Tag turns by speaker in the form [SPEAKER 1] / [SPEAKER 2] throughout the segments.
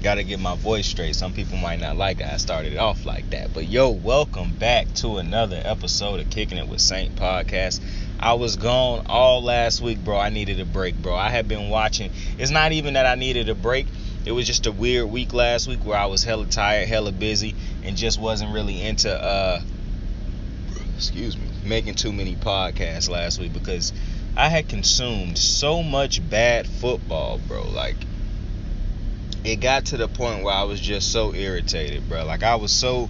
[SPEAKER 1] Gotta get my voice straight. Some people might not like it. I started it off like that. But yo, welcome back to another episode of Kickin' It with Saint podcast. I was gone all last week, bro. I needed a break, bro. I had been watching. It's not even that I needed a break. It was just a weird week last week where I was hella tired, hella busy, and just wasn't really into making too many podcasts last week because I had consumed so much bad football, bro. Like, it got to the point where I was just so irritated, bro. Like, I was so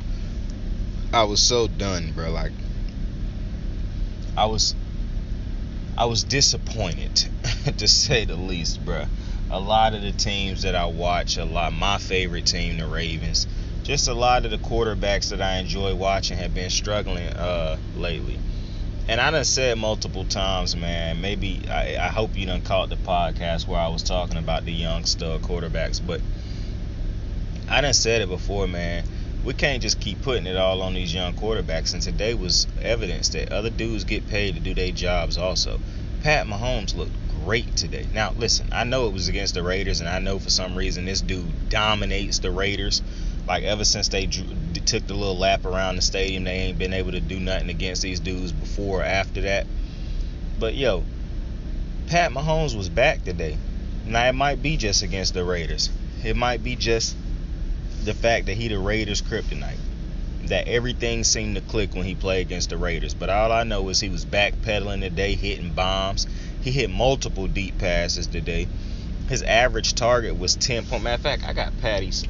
[SPEAKER 1] done, bro. Like, I was disappointed, to say the least, bro. A lot of the teams that I watch, my favorite team, the Ravens, just a lot of the quarterbacks that I enjoy watching have been struggling lately. And I done said multiple times, man, maybe I hope you done caught the podcast where I was talking about the young stud quarterbacks, but I done said it before, man. We can't just keep putting it all on these young quarterbacks, and today was evidence that other dudes get paid to do their jobs also. Pat Mahomes looked great today. Now, listen, I know it was against the Raiders, and I know for some reason this dude dominates the Raiders. Like, ever since they took the little lap around the stadium, they ain't been able to do nothing against these dudes before or after that. But, yo, Pat Mahomes was back today. Now, it might be just against the Raiders. It might be just the fact that he the Raiders' kryptonite. That everything seemed to click when he played against the Raiders. But all I know is he was backpedaling today, hitting bombs. He hit multiple deep passes today. His average target was 10 points. Matter of fact, I got Patty's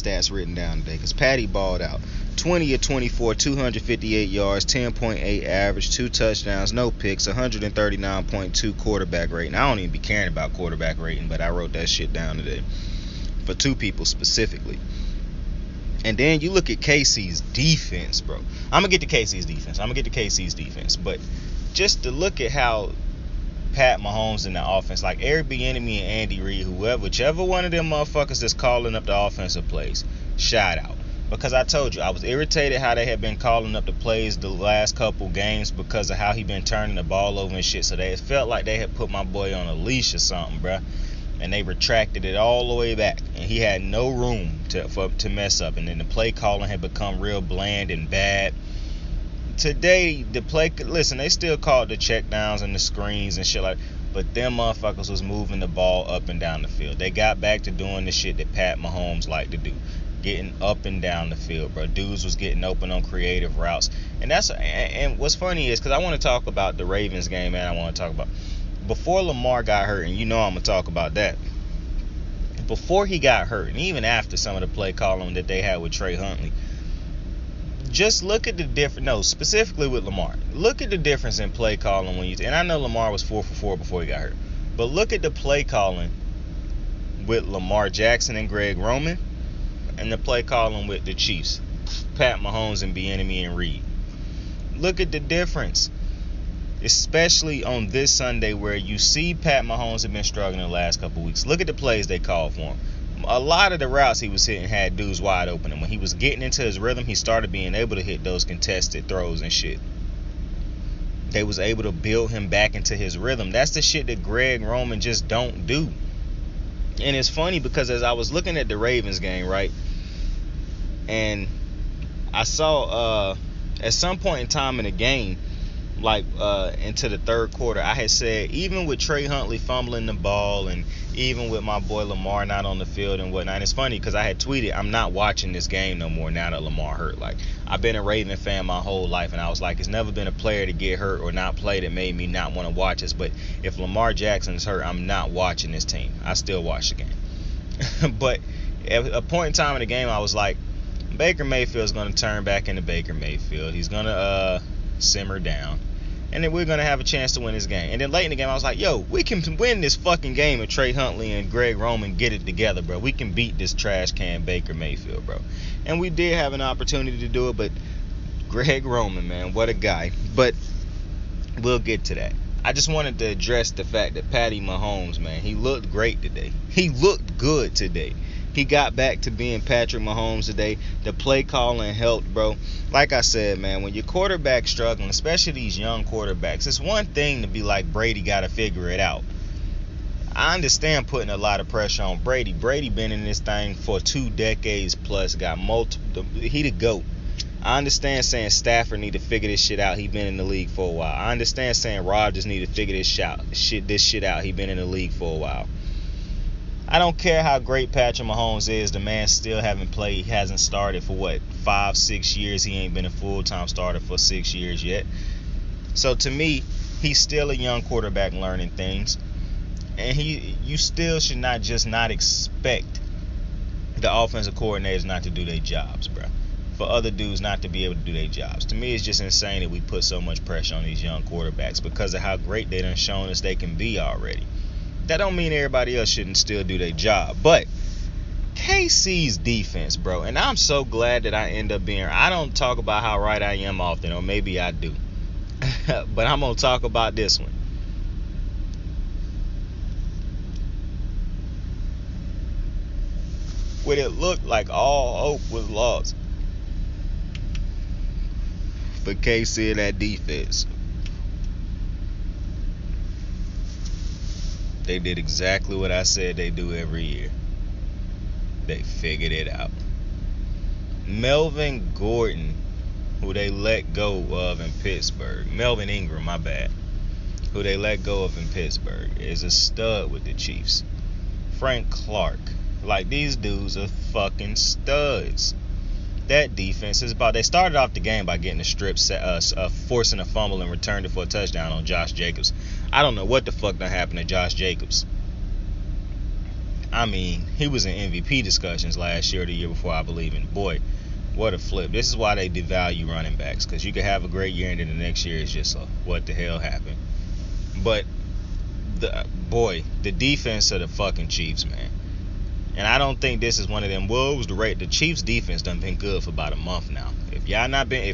[SPEAKER 1] stats written down today because Patty balled out. 20 of 24, 258 yards, 10.8 average, 2 touchdowns, no picks, 139.2 quarterback rating. I don't even be caring about quarterback rating, but I wrote that shit down today for two people specifically. And then you look at KC's defense, bro. I'm going to get to KC's defense. But just to look at how Pat Mahomes in the offense, like Eric Bieniemy and Andy Reid, whichever one of them motherfuckers that's calling up the offensive plays, shout out. Because I told you, I was irritated how they had been calling up the plays the last couple games because of how he been turning the ball over and shit. So it felt like they had put my boy on a leash or something, bro. And they retracted it all the way back. And he had no room to mess up. And then the play calling had become real bland and bad. Today, they still called the checkdowns and the screens and shit like that. But them motherfuckers was moving the ball up and down the field. They got back to doing the shit that Pat Mahomes liked to do. Getting up and down the field, bro. Dudes was getting open on creative routes. And what's funny is, because I want to talk about the Ravens game, man. I want to talk about before Lamar got hurt, and you know I'm going to talk about that. Before he got hurt, and even after some of the play calling that they had with Trey Huntley, just look at the difference. No, specifically with Lamar. Look at the difference in play calling and I know Lamar was 4 for 4 before he got hurt. But look at the play calling with Lamar Jackson and Greg Roman and the play calling with the Chiefs, Pat Mahomes and Bieniemy and Reid. Look at the difference. Especially on this Sunday where you see Pat Mahomes have been struggling the last couple weeks. Look at the plays they called for him. A lot of the routes he was hitting had dudes wide open. And when he was getting into his rhythm, he started being able to hit those contested throws and shit. They was able to build him back into his rhythm. That's the shit that Greg Roman just don't do. And it's funny because as I was looking at the Ravens game, right, and I saw at some point in time in the game, like into the third quarter, I had said, even with Trey Huntley fumbling the ball and even with my boy Lamar not on the field and whatnot, and it's funny because I had tweeted, I'm not watching this game no more now that Lamar hurt. Like, I've been a Raven fan my whole life, and I was like, it's never been a player to get hurt or not play that made me not want to watch this. But if Lamar Jackson's hurt, I'm not watching this team. I still watch the game. But at a point in time in the game, I was like, Baker Mayfield's going to turn back into Baker Mayfield. He's going to simmer down. And then we're going to have a chance to win this game. And then late in the game, I was like, yo, we can win this fucking game if Trey Huntley and Greg Roman get it together, bro. We can beat this trash can Baker Mayfield, bro. And we did have an opportunity to do it, but Greg Roman, man, what a guy. But we'll get to that. I just wanted to address the fact that Patty Mahomes, man, he looked great today. He looked good today. He got back to being Patrick Mahomes today. The play calling helped, bro. Like I said, man, when your quarterback's struggling, especially these young quarterbacks, it's one thing to be like Brady got to figure it out. I understand putting a lot of pressure on Brady. Brady been in this thing for 2 decades plus, got multiple. He the GOAT. I understand saying Stafford need to figure this shit out. He been in the league for a while. I understand saying Rodgers need to figure this shit out. He been in the league for a while. I don't care how great Patrick Mahomes is. The man still haven't played. He hasn't started for 5-6 years. He ain't been a full-time starter for 6 years yet. So to me, he's still a young quarterback learning things. And you still should not expect the offensive coordinators not to do their jobs, bro. For other dudes not to be able to do their jobs. To me, it's just insane that we put so much pressure on these young quarterbacks because of how great they done shown us they can be already. That don't mean everybody else shouldn't still do their job. But KC's defense, bro, and I'm so glad that I end up being. I don't talk about how right I am often, or maybe I do. But I'm going to talk about this one. When it looked like all hope was lost for KC and that defense, they did exactly what I said they do every year. They figured it out. Melvin Gordon, who they let go of in Pittsburgh, Melvin Ingram, my bad, who they let go of in Pittsburgh, is a stud with the Chiefs. Frank Clark, like, these dudes are fucking studs. That defense is about. They started off the game by getting a strip, forcing a fumble and returned it for a touchdown on Josh Jacobs. I don't know what the fuck done happened to Josh Jacobs. I mean, he was in MVP discussions last year or the year before, I believe. And boy, what a flip. This is why they devalue running backs, because you could have a great year and then the next year is just what the hell happened. But the defense of the fucking Chiefs, man. And I don't think this is one of them. Well, it was the Chiefs' defense done been good for about a month now. If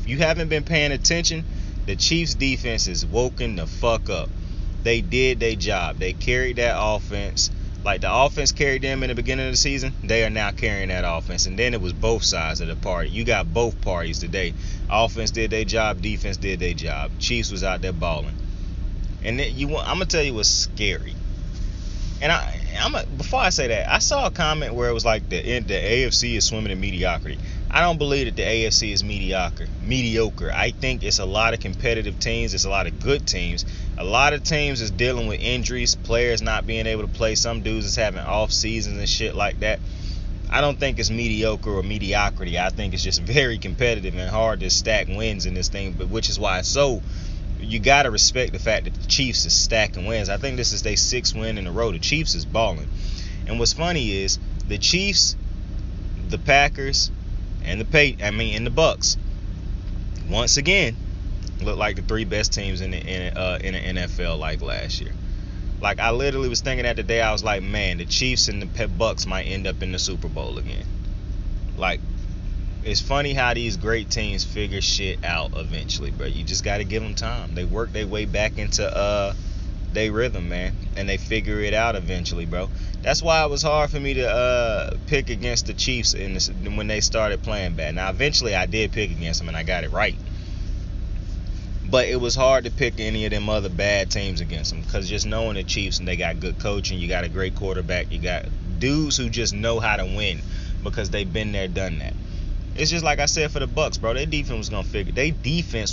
[SPEAKER 1] you haven't been paying attention, the Chiefs' defense is woken the fuck up. They did their job. They carried that offense. Like the offense carried them in the beginning of the season, they are now carrying that offense. And then it was both sides of the party. You got both parties today. Offense did their job, defense did their job. Chiefs was out there balling. And then I'm gonna tell you what's scary. And before I say that, I saw a comment where it was like the AFC is swimming in mediocrity. I don't believe that the AFC is mediocre. I think it's a lot of competitive teams. It's a lot of good teams. A lot of teams is dealing with injuries, players not being able to play. Some dudes is having off seasons and shit like that. I don't think it's mediocre or mediocrity. I think it's just very competitive and hard to stack wins in this thing, but which is why you got to respect the fact that the Chiefs is stacking wins. I think this is their 6th win in a row. The Chiefs is balling. And what's funny is the Chiefs, the Packers, and the Bucks once again look like the 3 best teams in the NFL like last year. Like, I literally was thinking that today. I was like, man, the Chiefs and the Bucks might end up in the Super Bowl again. Like, it's funny how these great teams figure shit out eventually, bro. You just got to give them time. They work their way back into their rhythm, man, and they figure it out eventually, bro. That's why it was hard for me to pick against the Chiefs when they started playing bad. Now, eventually I did pick against them, and I got it right. But it was hard to pick any of them other bad teams against them, because just knowing the Chiefs, and they got good coaching, you got a great quarterback, you got dudes who just know how to win because they've been there, done that. It's just like I said for the Bucks, bro. Their defense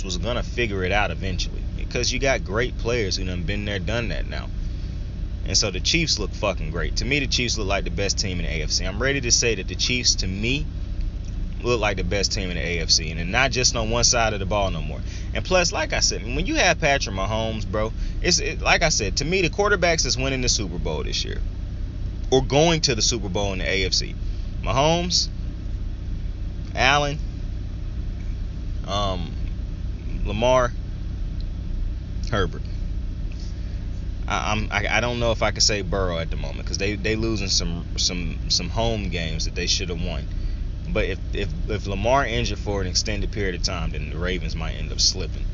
[SPEAKER 1] was gonna figure it out eventually, because you got great players who done been there, done that now. And so the Chiefs look fucking great. To me, the Chiefs look like the best team in the AFC. I'm ready to say that the Chiefs, to me, look like the best team in the AFC, and not just on one side of the ball no more. And plus, like I said, when you have Patrick Mahomes, bro, like I said, to me, the quarterbacks is winning the Super Bowl this year, or going to the Super Bowl in the AFC. Mahomes, Allen, Lamar, Herbert. I don't know if I could say Burrow at the moment, because they losing some home games that they should have won. But if Lamar injured for an extended period of time, then the Ravens might end up slipping,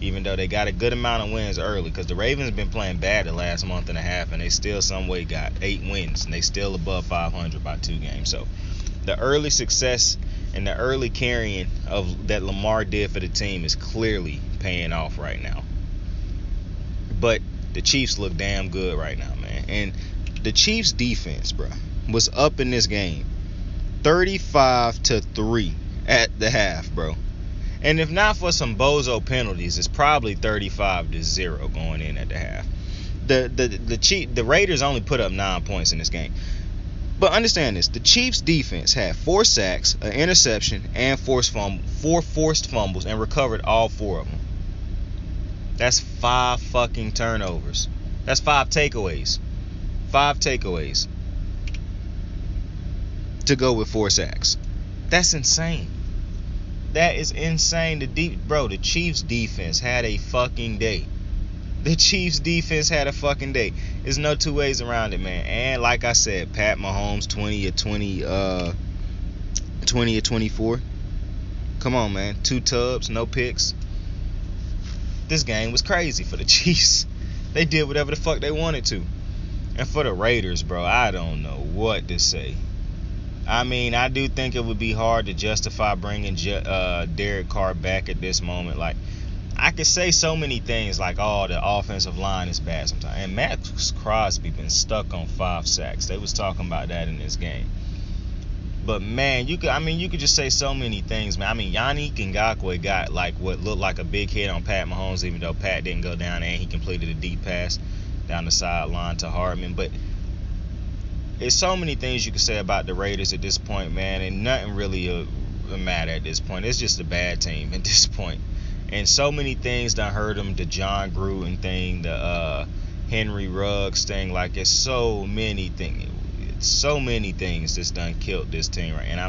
[SPEAKER 1] even though they got a good amount of wins early, because the Ravens been playing bad the last month and a half, and they still some way got 8 wins, and they still above 500 by 2 games. So the early success and the early carrying of that Lamar did for the team is clearly paying off right now. But the Chiefs look damn good right now, man. And The Chiefs defense, bro, was up in this game 35-3 at the half, bro. And if not for some bozo penalties, it's probably 35-0 going in at the half. The Raiders only put up 9 points in this game. But understand this, the Chiefs defense had 4 sacks, an interception, and 4 forced fumbles, and recovered all 4 of them. That's 5 fucking turnovers. That's 5 takeaways. 5 takeaways to go with 4 sacks. That's insane. That is insane. The Chiefs defense had a fucking day. The Chiefs defense had a fucking day. There's no two ways around it, man. And like I said, Pat Mahomes 20 of 24. Come on, man. 2 tubs, no picks. This game was crazy for the Chiefs. They did whatever the fuck they wanted to. And for the Raiders, bro, I don't know what to say. I mean, I do think it would be hard to justify bringing Derek Carr back at this moment. Like, I could say so many things like, oh, the offensive line is bad sometimes. And Max Crosby been stuck on 5 sacks. They was talking about that in this game. But man, you could just say so many things, man. I mean, Yannick Ngakoue got like what looked like a big hit on Pat Mahomes, even though Pat didn't go down and he completed a deep pass down the sideline to Hardman. But there's so many things you could say about the Raiders at this point, man, and nothing really matter at this point. It's just a bad team at this point. And so many things done hurt them. The John Gruden thing, the Henry Ruggs thing. Like, it's so many things. So many things that's done killed this team, right? And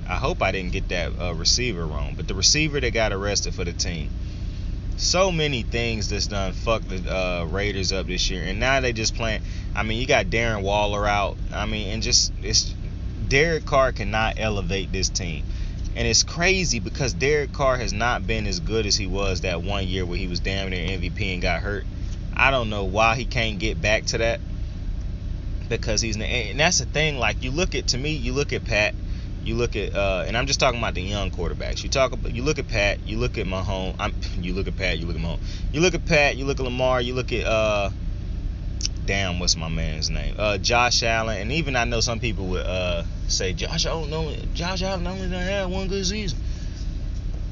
[SPEAKER 1] I hope I didn't get that receiver wrong. But the receiver that got arrested for the team. So many things that's done fucked the Raiders up this year. And now they just playing. I mean, you got Darren Waller out. I mean, and just Derek Carr cannot elevate this team. And it's crazy because Derek Carr has not been as good as he was that one year where he was damn near MVP and got hurt. I don't know why he can't get back to that. Because and that's the thing. Like, you look at Pat, you look at and I'm just talking about the young quarterbacks. You look at Pat, you look at Mahomes. You look at Pat, you look at Mahomes. You look at Pat, you look at Lamar, you look at what's my man's name? Josh Allen. And even I know some people would say Josh Allen only done had one good season.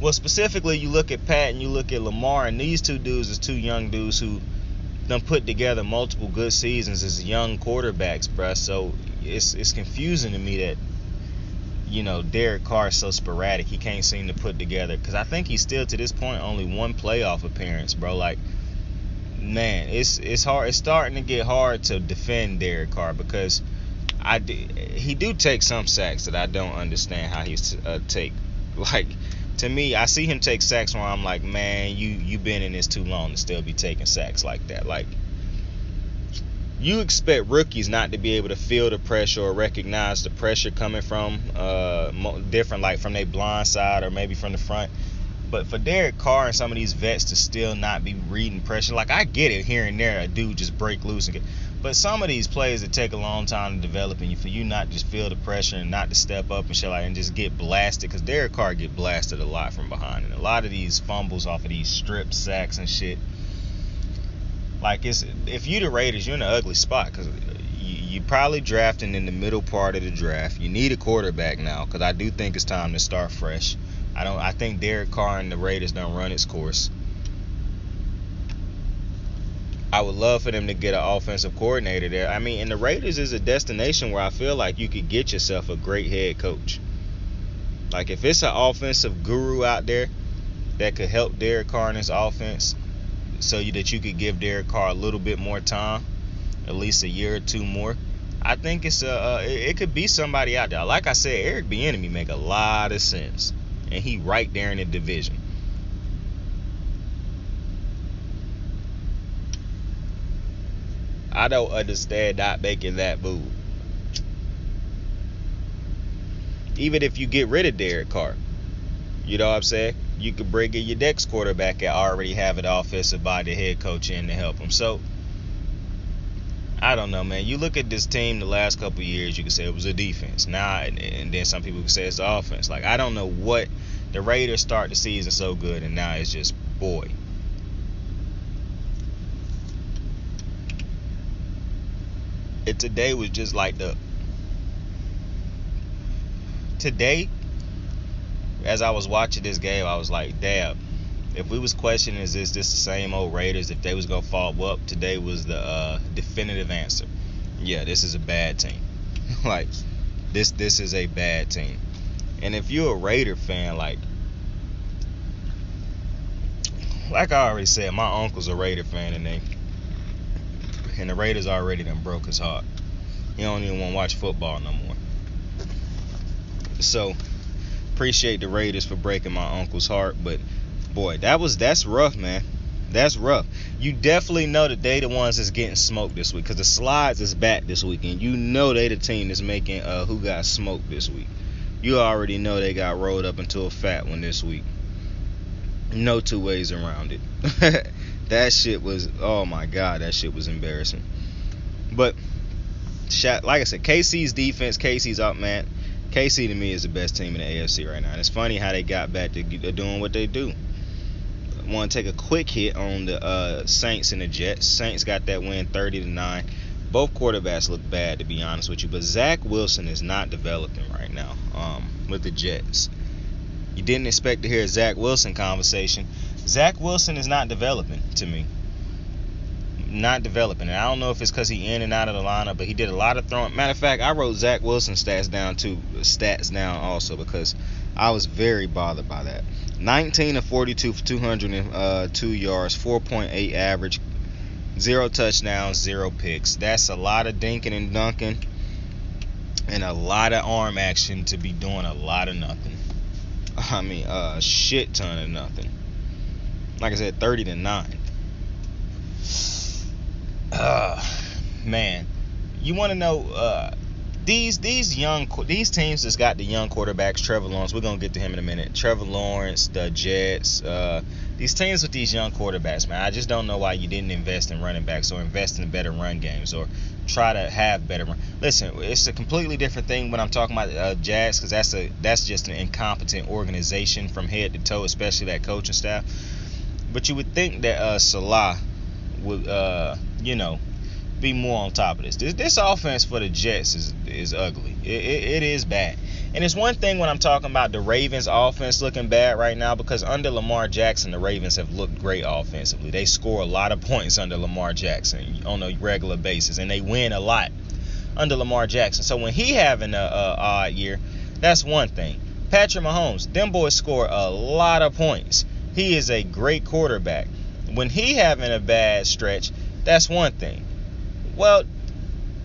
[SPEAKER 1] Well, specifically, you look at Pat and you look at Lamar, and these two dudes is 2 young dudes who done put together multiple good seasons as young quarterbacks, bruh. So it's confusing to me that, you know, Derek Carr is so sporadic. He can't seem to put together, because I think he's still to this point only 1 playoff appearance, bro. Like, man, it's hard. It's starting to get hard to defend Derek Carr because he do take some sacks that I don't understand how he's take. Like, to me, I see him take sacks where I'm like, man, you been in this too long to still be taking sacks like that. Like, you expect rookies not to be able to feel the pressure or recognize the pressure coming from different, like from their blind side or maybe from the front. But for Derek Carr and some of these vets to still not be reading pressure, like, I get it here and there, a dude just break loose and get. But some of these plays that take a long time to develop, and for you not just feel the pressure and not to step up and shit like, and just get blasted, because Derek Carr get blasted a lot from behind, and a lot of these fumbles off of these strip sacks and shit. Like, if you the Raiders, you're in an ugly spot, because you probably drafting in the middle part of the draft. You need a quarterback now, because I do think it's time to start fresh. I think Derek Carr and the Raiders done run its course. I would love for them to get an offensive coordinator there. I mean, and the Raiders is a destination where I feel like you could get yourself a great head coach. Like, if it's an offensive guru out there that could help Derek Carr in his offense so that you could give Derek Carr a little bit more time, at least a year or 2 more, I think it could be somebody out there. Like I said, Eric Bieniemy make a lot of sense, and he right there in the division. I don't understand not making that move. Even if you get rid of Derek Carr, you know what I'm saying? You could bring in your next quarterback and already have an offensive body head coach in to help him. So, I don't know, man. You look at this team the last couple of years, you can say it was a defense. Now, and then some people can say it's the offense. Like, I don't know what. The Raiders start the season so good, and now it's just, boy. today was just like today, as I was watching this game, I was like, damn, if we was questioning is this the same old Raiders, if they was gonna fall up, today was the definitive answer. Yeah, this is a bad team. Like, this is a bad team. And if you're a Raider fan, like I already said, my uncle's a Raider fan, and the Raiders already done broke his heart. He don't even want to watch football no more. So, appreciate the Raiders for breaking my uncle's heart, but boy, that's rough, man. That's rough. You definitely know that they the ones that's getting smoked this week, because the Slides is back this weekend. You know they the team that's making who got smoked this week. You already know they got rolled up into a fat one this week. No two ways around it. That shit was, oh my God, that shit was embarrassing. But, like I said, KC's defense, KC's up, man. KC to me is the best team in the AFC right now. And it's funny how they got back to doing what they do. I want to take a quick hit on the Saints and the Jets. Saints got that win 30-9. Both quarterbacks look bad, to be honest with you. But Zach Wilson is not developing right now with the Jets. You didn't expect to hear a Zach Wilson conversation. Zach Wilson is not developing to me. Not developing. And I don't know if it's because he in and out of the lineup, but he did a lot of throwing. Matter of fact, I wrote Zach Wilson stats down also because I was very bothered by that. 19 of 42 for 202 yards, 4.8 average, 0 touchdowns, 0 picks. That's a lot of dinking and dunking and a lot of arm action to be doing a lot of nothing. I mean, a shit ton of nothing. Like I said, 30-9. Man, you want to know these teams that's got the young quarterbacks, Trevor Lawrence. We're gonna get to him in a minute. Trevor Lawrence, the Jets, these teams with these young quarterbacks, man. I just don't know why you didn't invest in running backs or invest in better run games or try to have better run. Listen, it's a completely different thing when I'm talking about Jags, because that's just an incompetent organization from head to toe, especially that coaching staff. But you would think that Salah would, be more on top of this. This offense for the Jets is ugly. It is bad. And it's one thing when I'm talking about the Ravens offense looking bad right now, because under Lamar Jackson, the Ravens have looked great offensively. They score a lot of points under Lamar Jackson on a regular basis, and they win a lot under Lamar Jackson. So when he having a odd year, that's one thing. Patrick Mahomes, them boys score a lot of points. He is a great quarterback. When he having a bad stretch, that's one thing. Well,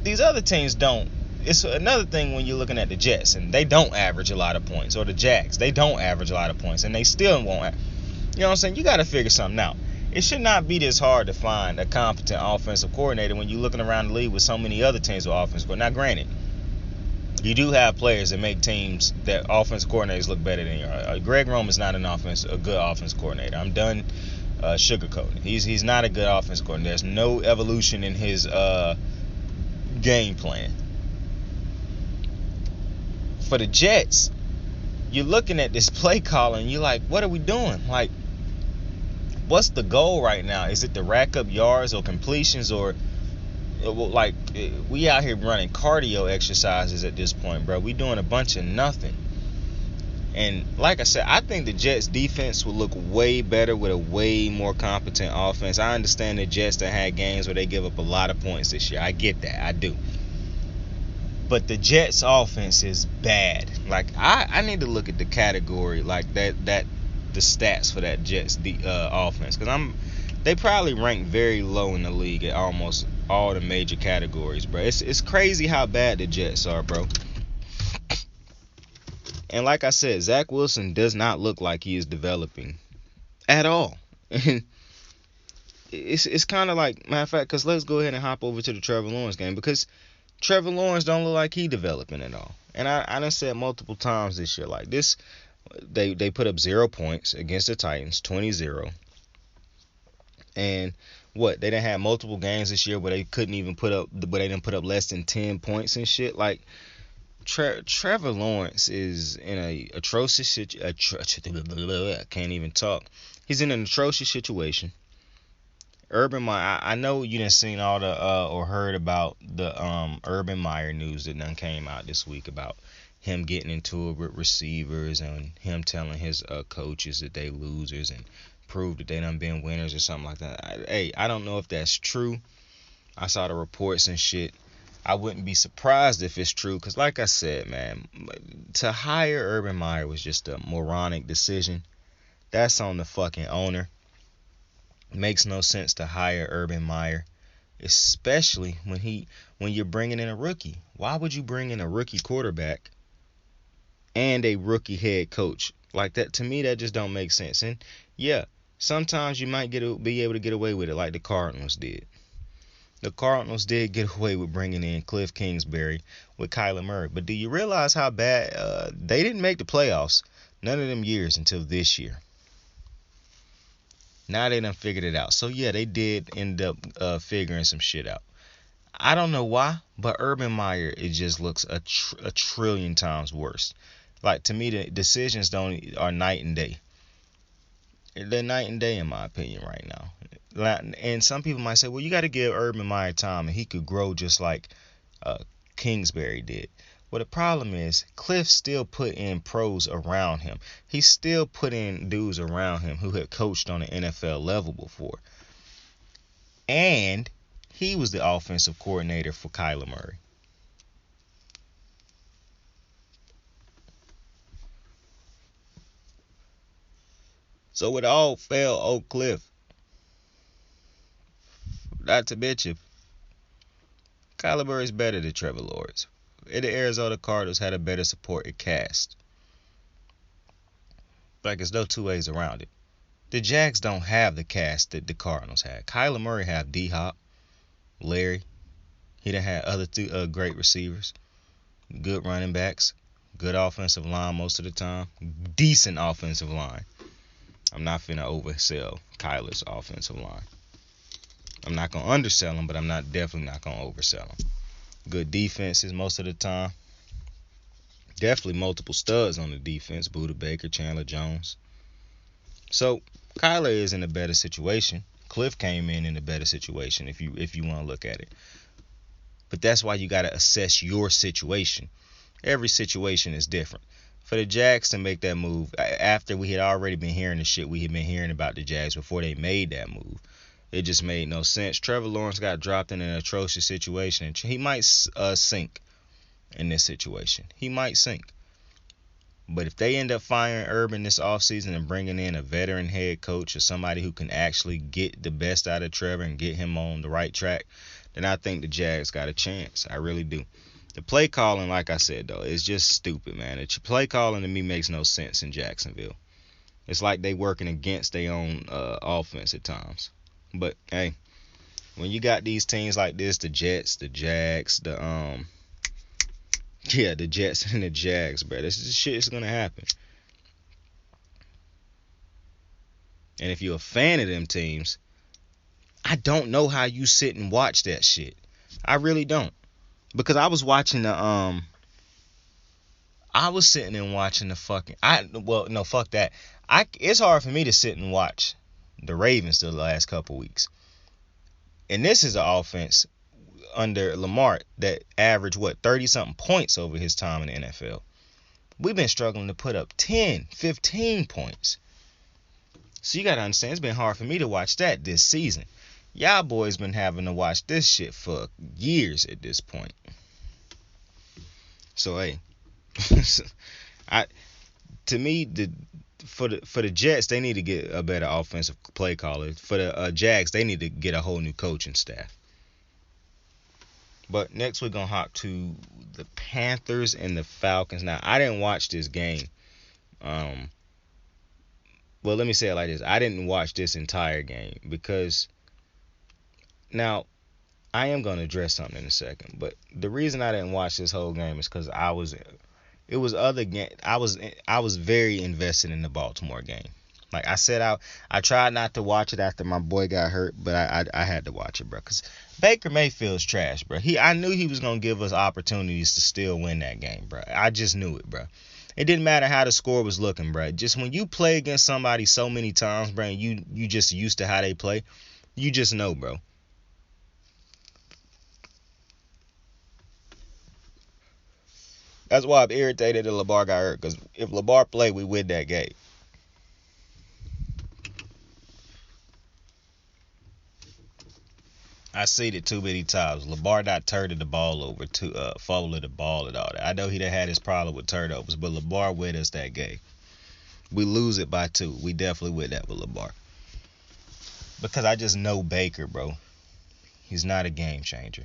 [SPEAKER 1] these other teams don't. It's another thing when you're looking at the Jets, and they don't average a lot of points, or the Jags, they don't average a lot of points, and they still won't. You know what I'm saying? You got to figure something out. It should not be this hard to find a competent offensive coordinator when you're looking around the league with so many other teams with offensive coordinators. Now, granted, you do have players that make teams that offensive coordinators look better than you. Greg Roman is not a good offensive coordinator. I'm done sugarcoating. He's not a good offensive coordinator. There's no evolution in his game plan. For the Jets, you're looking at this play calling, you're like, what are we doing? Like, what's the goal right now? Is it to rack up yards or completions, or like we out here running cardio exercises at this point, bro? We doing a bunch of nothing. And like I said, I think the Jets defense will look way better with a way more competent offense. I understand the Jets that had games where they give up a lot of points this year. I get that. I do. But the Jets offense is bad. Like, I need to look at the category, like the stats for that Jets offense, because they probably rank very low in the league at almost all the major categories, bro. It's crazy how bad the Jets are, bro. And like I said, Zach Wilson does not look like he is developing at all. And it's kind of like, matter of fact, because let's go ahead and hop over to the Trevor Lawrence game, because Trevor Lawrence don't look like he developing at all. And I done said multiple times this year, like this, they put up 0 points against the Titans, 20-0. And what, they done had multiple games this year where they couldn't even put up, but they didn't put up less than 10 points and shit. Like, Trevor Lawrence is in a atrocious I can't even talk. He's in an atrocious situation. Urban Meyer, I know you done seen all the or heard about the Urban Meyer news that done came out this week about him getting into it with receivers and him telling his coaches that they losers and prove that they done been winners or something like that. I don't know if that's true. I saw the reports and shit. I wouldn't be surprised if it's true, because like I said, man, to hire Urban Meyer was just a moronic decision. That's on the fucking owner. It makes no sense to hire Urban Meyer, especially when you're bringing in a rookie. Why would you bring in a rookie quarterback and a rookie head coach? Like that, to me, that just don't make sense. And yeah, sometimes you might be able to get away with it, like the Cardinals did. The Cardinals did get away with bringing in Cliff Kingsbury with Kyler Murray. But do you realize how bad they didn't make the playoffs none of them years until this year? Now they done figured it out. So yeah, they did end up figuring some shit out. I don't know why, but Urban Meyer, it just looks a trillion times worse. Like, to me, the decisions are night and day. They're night and day in my opinion right now. And some people might say, well, you got to give Urban Meyer time and he could grow just like Kingsbury did. Well, the problem is Cliff still put in pros around him. He still put in dudes around him who had coached on the NFL level before. And he was the offensive coordinator for Kyler Murray. So it all fell on Cliff. Not to mention, Kyler Murray is better than Trevor Lawrence. And the Arizona Cardinals had a better supporting cast. Like, there's no two ways around it. The Jags don't have the cast that the Cardinals had. Kyler Murray had D-Hop, Larry. He done had other two great receivers, good running backs, good offensive line most of the time, decent offensive line. I'm not finna oversell Kyler's offensive line. I'm not gonna undersell him, but I'm definitely not gonna oversell him. Good defenses most of the time. Definitely multiple studs on the defense. Budda Baker, Chandler Jones. So Kyler is in a better situation. Cliff came in a better situation if you want to look at it. But that's why you got to assess your situation. Every situation is different. For the Jags to make that move, after we had already been hearing the shit we had been hearing about the Jags before they made that move, it just made no sense. Trevor Lawrence got dropped in an atrocious situation, and he might sink in this situation. He might sink. But if they end up firing Urban this offseason and bringing in a veteran head coach or somebody who can actually get the best out of Trevor and get him on the right track, then I think the Jags got a chance. I really do. The play calling, like I said, though, is just stupid, man. The play calling to me makes no sense in Jacksonville. It's like they working against their own offense at times. But, hey, when you got these teams like this, the Jets, the Jags, the Jets and the Jags, bro, this shit is going to happen. And if you're a fan of them teams, I don't know how you sit and watch that shit. I really don't. Because I was watching I was sitting and watching the fucking, fuck that. It's hard for me to sit and watch the Ravens the last couple weeks. And this is an offense under Lamar that averaged, 30-something points over his time in the NFL. We've been struggling to put up 10, 15 points. So you got to understand, it's been hard for me to watch that this season. Y'all boys been having to watch this shit for years at this point. So, hey, to me, for the Jets, they need to get a better offensive play caller. For the Jags, they need to get a whole new coaching staff. But next we're going to hop to the Panthers and the Falcons. Now, I didn't watch this game. Well, let me say it like this. I didn't watch this entire game because, now, I am going to address something in a second. But the reason I didn't watch this whole game is because I was very invested in the Baltimore game. Like I said, I tried not to watch it after my boy got hurt, but I had to watch it, bro. Because Baker Mayfield's trash, bro. I knew he was going to give us opportunities to still win that game, bro. I just knew it, bro. It didn't matter how the score was looking, bro. Just when you play against somebody so many times, bro, and you just used to how they play, You just know, bro. That's why I'm irritated that Lamar got hurt. Because if Lamar played, we win that game. I seen it too many times. Lamar not turning the ball over to fumbling the ball and all that. I know he done had his problem with turnovers, but Lamar win us that game. We lose it by 2. We definitely win that with Lamar. Because I just know Baker, bro. He's not a game changer.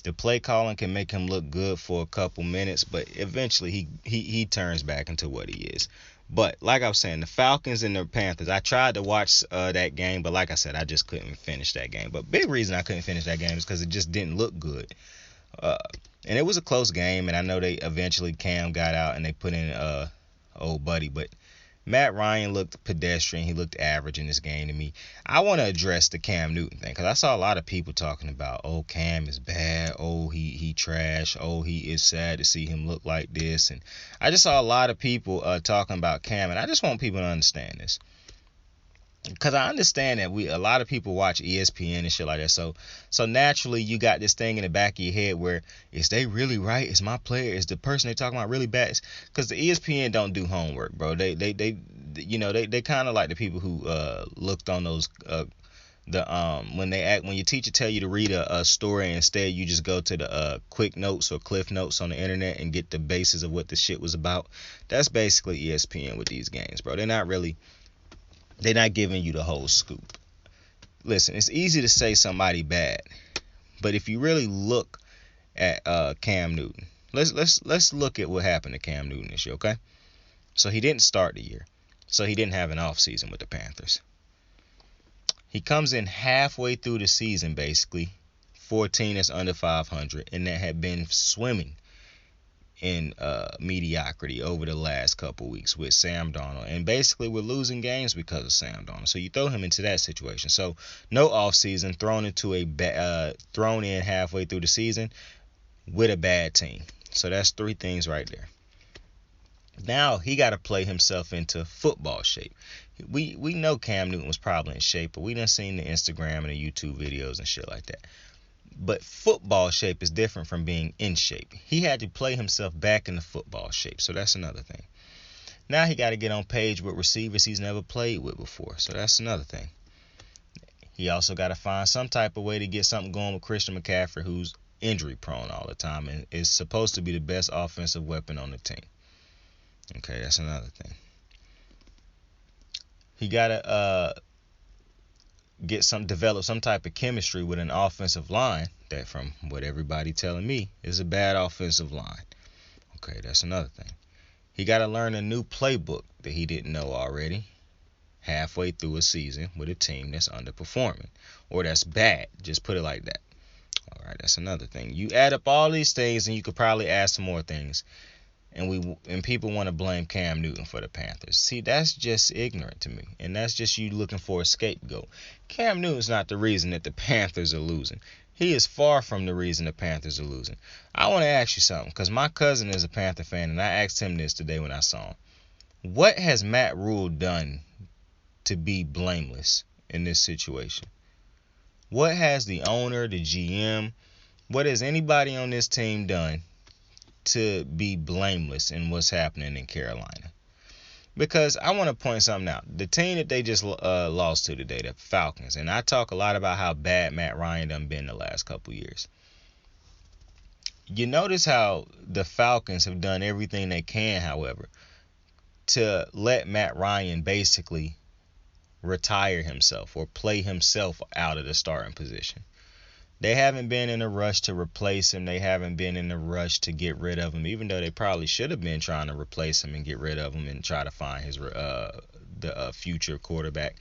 [SPEAKER 1] The play calling can make him look good for a couple minutes, but eventually he turns back into what he is. But like I was saying, the Falcons and the Panthers, I tried to watch that game, but like I said, I just couldn't finish that game. But big reason I couldn't finish that game is because it just didn't look good. And it was a close game, and I know they eventually Cam got out and they put in old buddy, but Matt Ryan looked pedestrian. He looked average in this game to me. I want to address the Cam Newton thing because I saw a lot of people talking about, oh, Cam is bad. Oh, he trash. Oh, he is sad to see him look like this. And I just saw a lot of people talking about Cam, and I just want people to understand this. Because I understand that a lot of people watch ESPN and shit like that. So naturally you got this thing in the back of your head where, is they really right? Is my player, is the person they talking about really bad? Because the ESPN don't do homework, bro. They kind of like the people who looked on those when your teacher tell you to read a story and instead you just go to the quick notes or cliff notes on the internet and get the basis of what the shit was about. That's basically ESPN with these games, bro. They're not giving you the whole scoop. Listen, it's easy to say somebody bad, but if you really look at Cam Newton, let's look at what happened to Cam Newton this year, okay? So he didn't start the year, so he didn't have an off season with the Panthers. He comes in halfway through the season, basically 14 is under 500, and that had been swimming in mediocrity over the last couple weeks with Sam Darnold, and basically we're losing games because of Sam Darnold. So you throw him into that situation. So no offseason, thrown in halfway through the season with a bad team. So that's 3 things right there. Now he got to play himself into football shape. We know Cam Newton was probably in shape, but we done seen the Instagram and the YouTube videos and shit like that. But football shape is different from being in shape. He had to play himself back into football shape. So that's another thing. Now he got to get on page with receivers he's never played with before. So that's another thing. He also got to find some type of way to get something going with Christian McCaffrey, who's injury prone all the time and is supposed to be the best offensive weapon on the team. Okay, that's another thing. He got to develop some type of chemistry with an offensive line that, from what everybody telling me, is a bad offensive line. Okay, that's another thing. He got to learn a new playbook that he didn't know already halfway through a season with a team that's underperforming or that's bad. Just put it like that. All right, that's another thing. You add up all these things and you could probably add some more things. And people want to blame Cam Newton for the Panthers. See, that's just ignorant to me. And that's just you looking for a scapegoat. Cam Newton's not the reason that the Panthers are losing. He is far from the reason the Panthers are losing. I want to ask you something, because my cousin is a Panther fan, and I asked him this today when I saw him. What has Matt Rule done to be blameless in this situation? What has the owner, the GM, what has anybody on this team done to be blameless in what's happening in Carolina? Because I want to point something out. The team that they just lost to today, the Falcons, and I talk a lot about how bad Matt Ryan done been the last couple years. You notice how the Falcons have done everything they can, however, to let Matt Ryan basically retire himself or play himself out of the starting position. They haven't been in a rush to replace him. They haven't been in a rush to get rid of him, even though they probably should have been trying to replace him and get rid of him and try to find his future quarterback.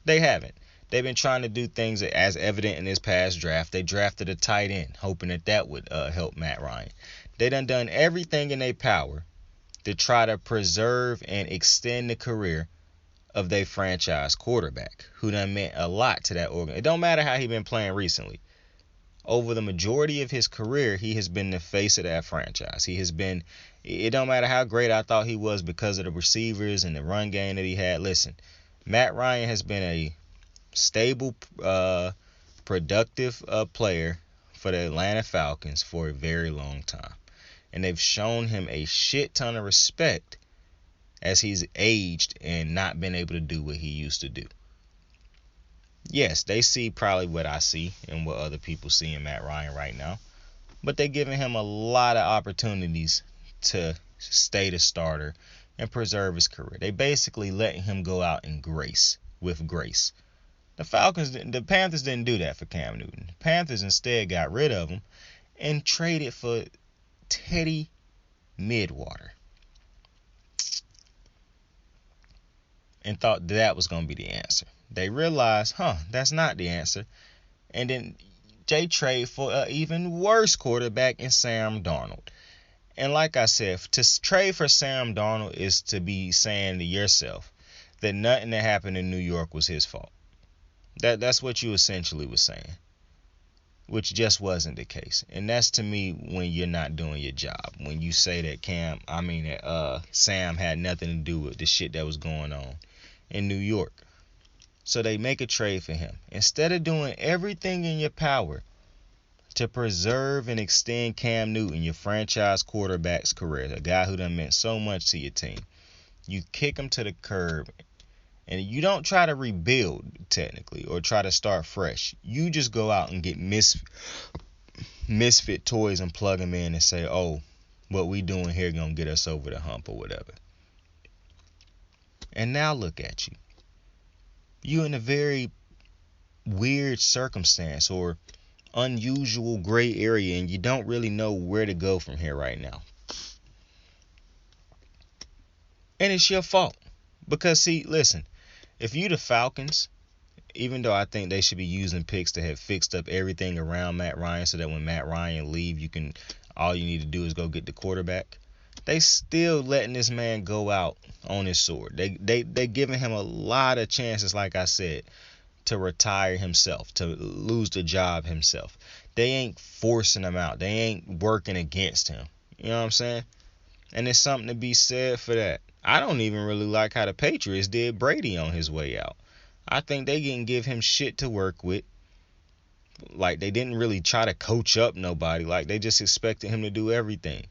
[SPEAKER 1] They haven't. They've been trying to do things as evident in this past draft. They drafted a tight end, hoping that would help Matt Ryan. They done everything in their power to try to preserve and extend the career of their franchise quarterback, who done meant a lot to that organ. It don't matter how he been playing recently. Over the majority of his career, he has been the face of that franchise. It don't matter how great I thought he was because of the receivers and the run game that he had. Listen, Matt Ryan has been a stable, productive player for the Atlanta Falcons for a very long time. And they've shown him a shit ton of respect as he's aged and not been able to do what he used to do. Yes, they see probably what I see and what other people see in Matt Ryan right now. But they're giving him a lot of opportunities to stay the starter and preserve his career. They basically letting him go out in grace, with grace. The Panthers didn't do that for Cam Newton. The Panthers instead got rid of him and traded for Teddy Midwater. And thought that was going to be the answer. They realized, that's not the answer. And then they trade for an even worse quarterback in Sam Darnold. And like I said, to trade for Sam Darnold is to be saying to yourself that nothing that happened in New York was his fault. That's what you essentially was saying, which just wasn't the case. And that's to me when you're not doing your job. When you say that Sam had nothing to do with the shit that was going on in New York. So they make a trade for him. Instead of doing everything in your power to preserve and extend Cam Newton, your franchise quarterback's career, a guy who done meant so much to your team, you kick him to the curb. And you don't try to rebuild, technically, or try to start fresh. You just go out and get misfit toys and plug them in and say, oh, what we doing here going to get us over the hump or whatever. And now look at you. You in a very weird circumstance or unusual gray area, and you don't really know where to go from here right now. And it's your fault. Because, see, listen, if you the Falcons, even though I think they should be using picks to have fixed up everything around Matt Ryan so that when Matt Ryan leave, all you need to do is go get the quarterback. They still letting this man go out on his sword. They giving him a lot of chances, like I said, to retire himself, to lose the job himself. They ain't forcing him out. They ain't working against him. You know what I'm saying? And there's something to be said for that. I don't even really like how the Patriots did Brady on his way out. I think they didn't give him shit to work with. Like, they didn't really try to coach up nobody. Like, they just expected him to do everything.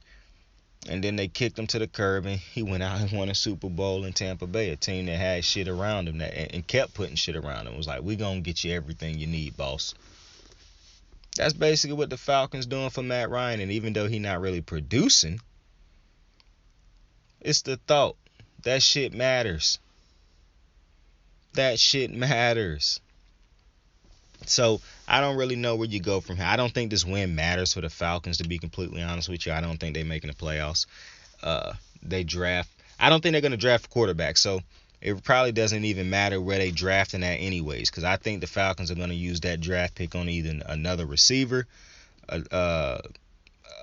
[SPEAKER 1] And then they kicked him to the curb, and he went out and won a Super Bowl in Tampa Bay, a team that had shit around him and kept putting shit around him. It was like, we gonna get you everything you need, boss. That's basically what the Falcons doing for Matt Ryan. And even though he not really producing, it's the thought. That shit matters. That shit matters. So, I don't really know where you go from here. I don't think this win matters for the Falcons, to be completely honest with you. I don't think they're making the playoffs. I don't think they're going to draft a quarterback. So, it probably doesn't even matter where they drafting at anyways. Because I think the Falcons are going to use that draft pick on either another receiver,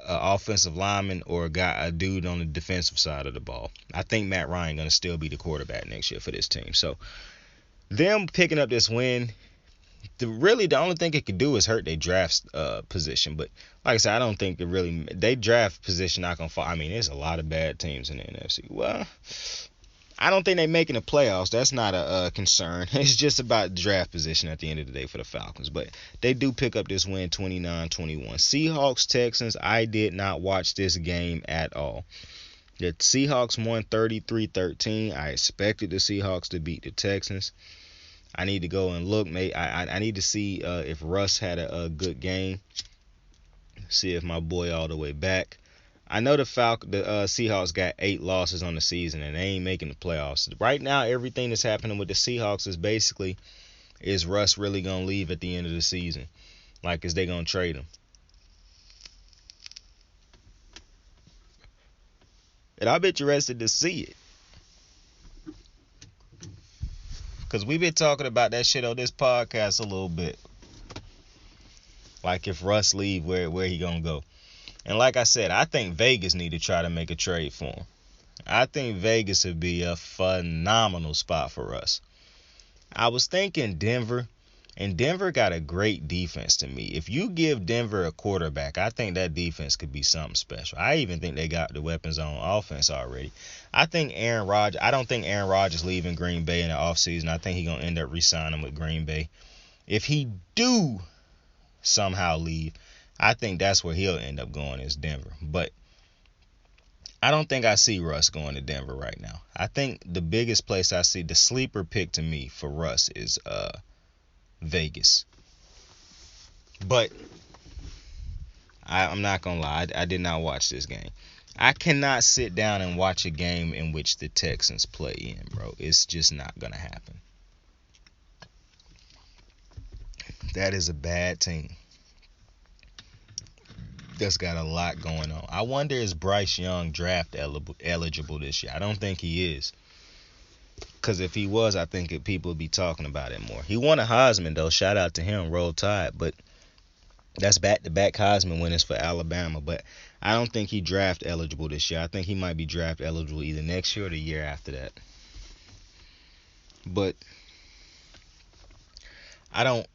[SPEAKER 1] offensive lineman, or a dude on the defensive side of the ball. I think Matt Ryan going to still be the quarterback next year for this team. So, them picking up this win, the only thing it could do is hurt their draft position. But like I said, I don't think they draft position not going to fall. I mean, there's a lot of bad teams in the NFC. Well, I don't think they're making the playoffs. That's not a concern. It's just about draft position at the end of the day for the Falcons. But they do pick up this win 29-21. Seahawks, Texans, I did not watch this game at all. The Seahawks won 33-13. I expected the Seahawks to beat the Texans. I need to go and look. I need to see if Russ had a good game. See if my boy all the way back. I know the Seahawks got 8 losses on the season, and they ain't making the playoffs. Right now, everything that's happening with the Seahawks is basically, is Russ really going to leave at the end of the season? Like, is they going to trade him? And I bet you're interested to see it. Because we've been talking about that shit on this podcast a little bit. Like, if Russ leave, where he going to go? And like I said, I think Vegas need to try to make a trade for him. I think Vegas would be a phenomenal spot for us. I was thinking Denver, And Denver got a great defense to me. If you give Denver a quarterback, I think that defense could be something special. I even think they got the weapons on offense already. I don't think Aaron Rodgers leaving Green Bay in the offseason. I think he's going to end up re-signing with Green Bay. If he do somehow leave, I think that's where he'll end up going, is Denver. But I don't think I see Russ going to Denver right now. I think the biggest place I see, the sleeper pick to me for Russ is Vegas. But I'm not going to lie. I did not watch this game. I cannot sit down and watch a game in which the Texans play in, bro. It's just not going to happen. That is a bad team that's got a lot going on. I wonder, is Bryce Young draft eligible this year? I don't think he is. Because if he was, I think people would be talking about it more. He won a Heisman, though. Shout out to him. Roll Tide. But that's back-to-back Heisman winners for Alabama. But I don't think he draft eligible this year. I think he might be draft eligible either next year or the year after that. But I don't.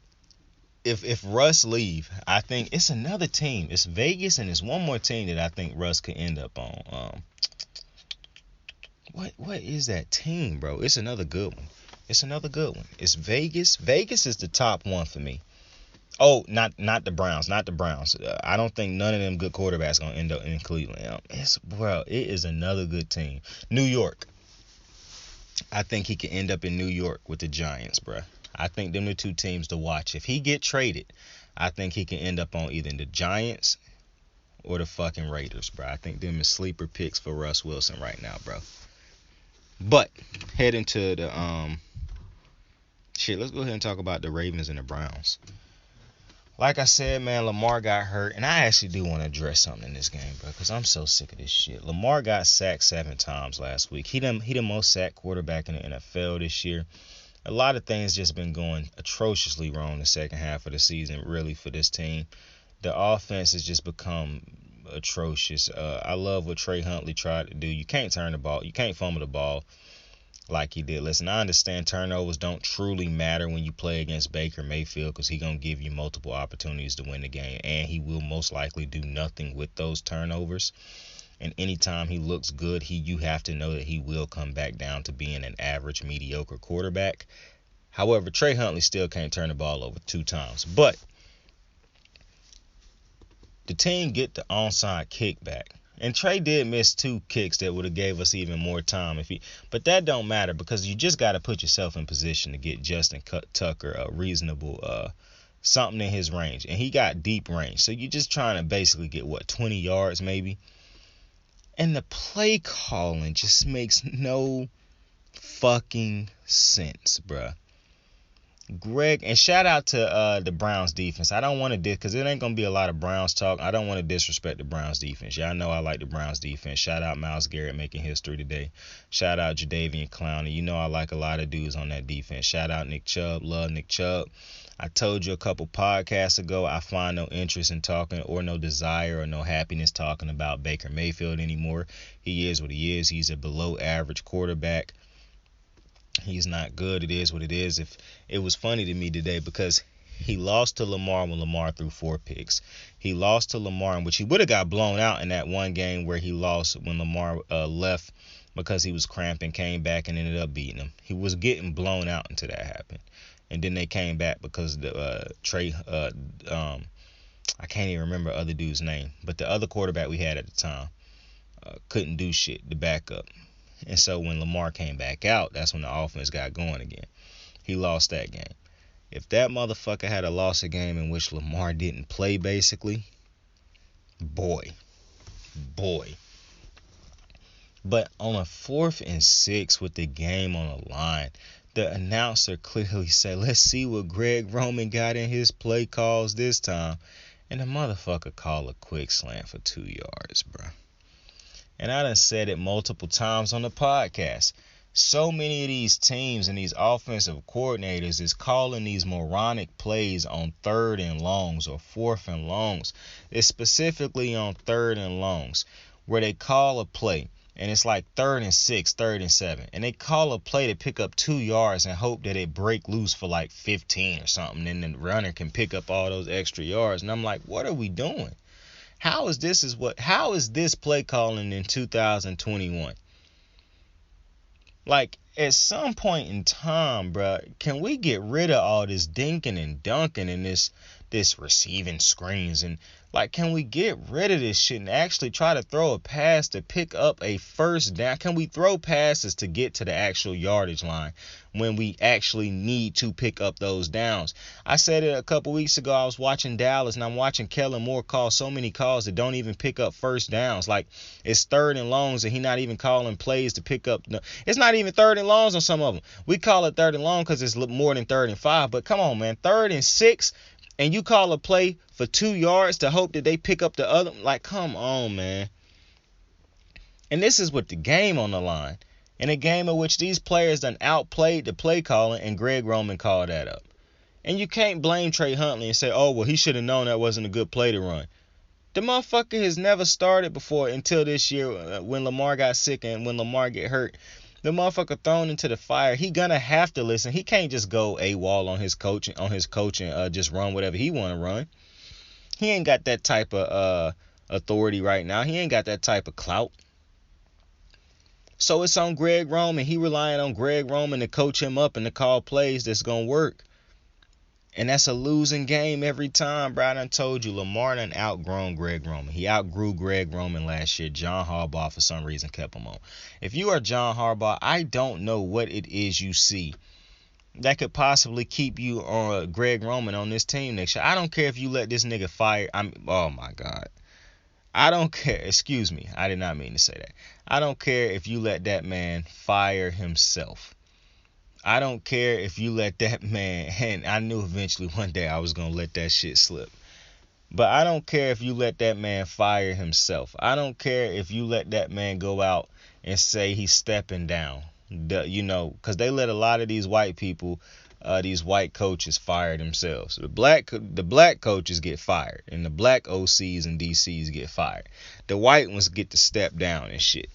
[SPEAKER 1] If Russ leave, I think it's another team. It's Vegas, and it's one more team that I think Russ could end up on. What is that team, bro? It's another good one. It's Vegas. Vegas is the top one for me. Oh, not the Browns. I don't think none of them good quarterbacks gonna end up in Cleveland. It is another good team. New York. I think he could end up in New York with the Giants, bro. I think them are two teams to watch. If he get traded, I think he can end up on either the Giants or the fucking Raiders, bro. I think them is sleeper picks for Russ Wilson right now, bro. But heading to the let's go ahead and talk about the Ravens and the Browns. Like I said, man, Lamar got hurt, and I actually do want to address something in this game, bro, because I'm so sick of this shit. Lamar got sacked 7 times last week. He the most sacked quarterback in the NFL this year. A lot of things just been going atrociously wrong the second half of the season, really, for this team. The offense has just become atrocious. I love what Trey Huntley tried to do. You can't turn the ball. You can't fumble the ball like he did. Listen, I understand turnovers don't truly matter when you play against Baker Mayfield, because he's going to give you multiple opportunities to win the game, and he will most likely do nothing with those turnovers. And anytime he looks good, you have to know that he will come back down to being an average, mediocre quarterback. However, Trey Huntley still can't turn the ball over 2 times. But the team get the onside kick back. And Trey did miss 2 kicks that would have gave us even more time but that don't matter, because you just got to put yourself in position to get Justin Tucker a reasonable something in his range. And he got deep range. So you're just trying to basically get 20 yards maybe. And the play calling just makes no fucking sense, bruh. Greg, and shout out to the Browns defense. I don't want to because it ain't going to be a lot of Browns talk. I don't want to disrespect the Browns defense. Y'all know I like the Browns defense. Shout out Myles Garrett making history today. Shout out Jadeveon Clowney. You know I like a lot of dudes on that defense. Shout out Nick Chubb. Love Nick Chubb. I told you a couple podcasts ago, I find no interest in talking, or no desire or no happiness talking about Baker Mayfield anymore. He is what he is. He's a below average quarterback. He's not good. It is what it is. If it was funny to me today, because he lost to Lamar when Lamar threw 4 picks. He lost to Lamar, in which he would have got blown out in that one game where he lost when Lamar left because he was cramping, came back and ended up beating him. He was getting blown out until that happened. And then they came back because the Trey, I can't even remember other dude's name, but the other quarterback we had at the time couldn't do shit, the backup. And so when Lamar came back out, that's when the offense got going again. He lost that game. If that motherfucker had lost a game in which Lamar didn't play, basically, boy. But on a 4th and 6 with the game on the line, the announcer clearly said, let's see what Greg Roman got in his play calls this time. And the motherfucker called a quick slant for 2 yards, bro. And I done said it multiple times on the podcast. So many of these teams and these offensive coordinators is calling these moronic plays on 3rd and longs or 4th and longs. It's specifically on 3rd and longs, where they call a play and it's like 3rd and 6, 3rd and 7, and they call a play to pick up 2 yards and hope that it break loose for like 15 or something, and then the runner can pick up all those extra yards. And I'm like, what are we doing? How is this play calling in 2021? Like, at some point in time, bro, can we get rid of all this dinking and dunking and this receiving screens, and like, can we get rid of this shit and actually try to throw a pass to pick up a first down? Can we throw passes to get to the actual yardage line when we actually need to pick up those downs? I said it a couple weeks ago. I was watching Dallas, and I'm watching Kellen Moore call so many calls that don't even pick up first downs. Like, it's 3rd and longs, and he's not even calling plays to pick up. It's not even 3rd and longs on some of them. We call it 3rd and long because it's more than 3rd and 5. But come on, man, 3rd and 6. And you call a play for 2 yards to hope that they pick up the other. Like, come on, man. And this is with the game on the line. In a game in which these players done outplayed the play calling, and Greg Roman called that up. And you can't blame Trey Huntley and say, oh, well, he should have known that wasn't a good play to run. The motherfucker has never started before until this year when Lamar got sick and when Lamar get hurt. The motherfucker thrown into the fire. He gonna have to listen. He can't just go AWOL on his coach and just run whatever he want to run. He ain't got that type of authority right now. He ain't got that type of clout. So it's on Greg Roman. He relying on Greg Roman to coach him up and to call plays that's gonna work. And that's a losing game every time, bro. I done told you, Lamar done outgrown Greg Roman. He outgrew Greg Roman last year. John Harbaugh, for some reason, kept him on. If you are John Harbaugh, I don't know what it is you see that could possibly keep you on Greg Roman on this team next year. I don't care if you let this nigga fire. Oh, my God. I don't care. Excuse me. I did not mean to say that. I don't care if you let that man fire himself. I don't care if you let that man, and I knew eventually one day I was going to let that shit slip. But I don't care if you let that man fire himself. I don't care if you let that man go out and say he's stepping down. Because they let a lot of these white people, these white coaches fire themselves. The black coaches get fired, and the black OCs and DCs get fired. The white ones get to step down and shit.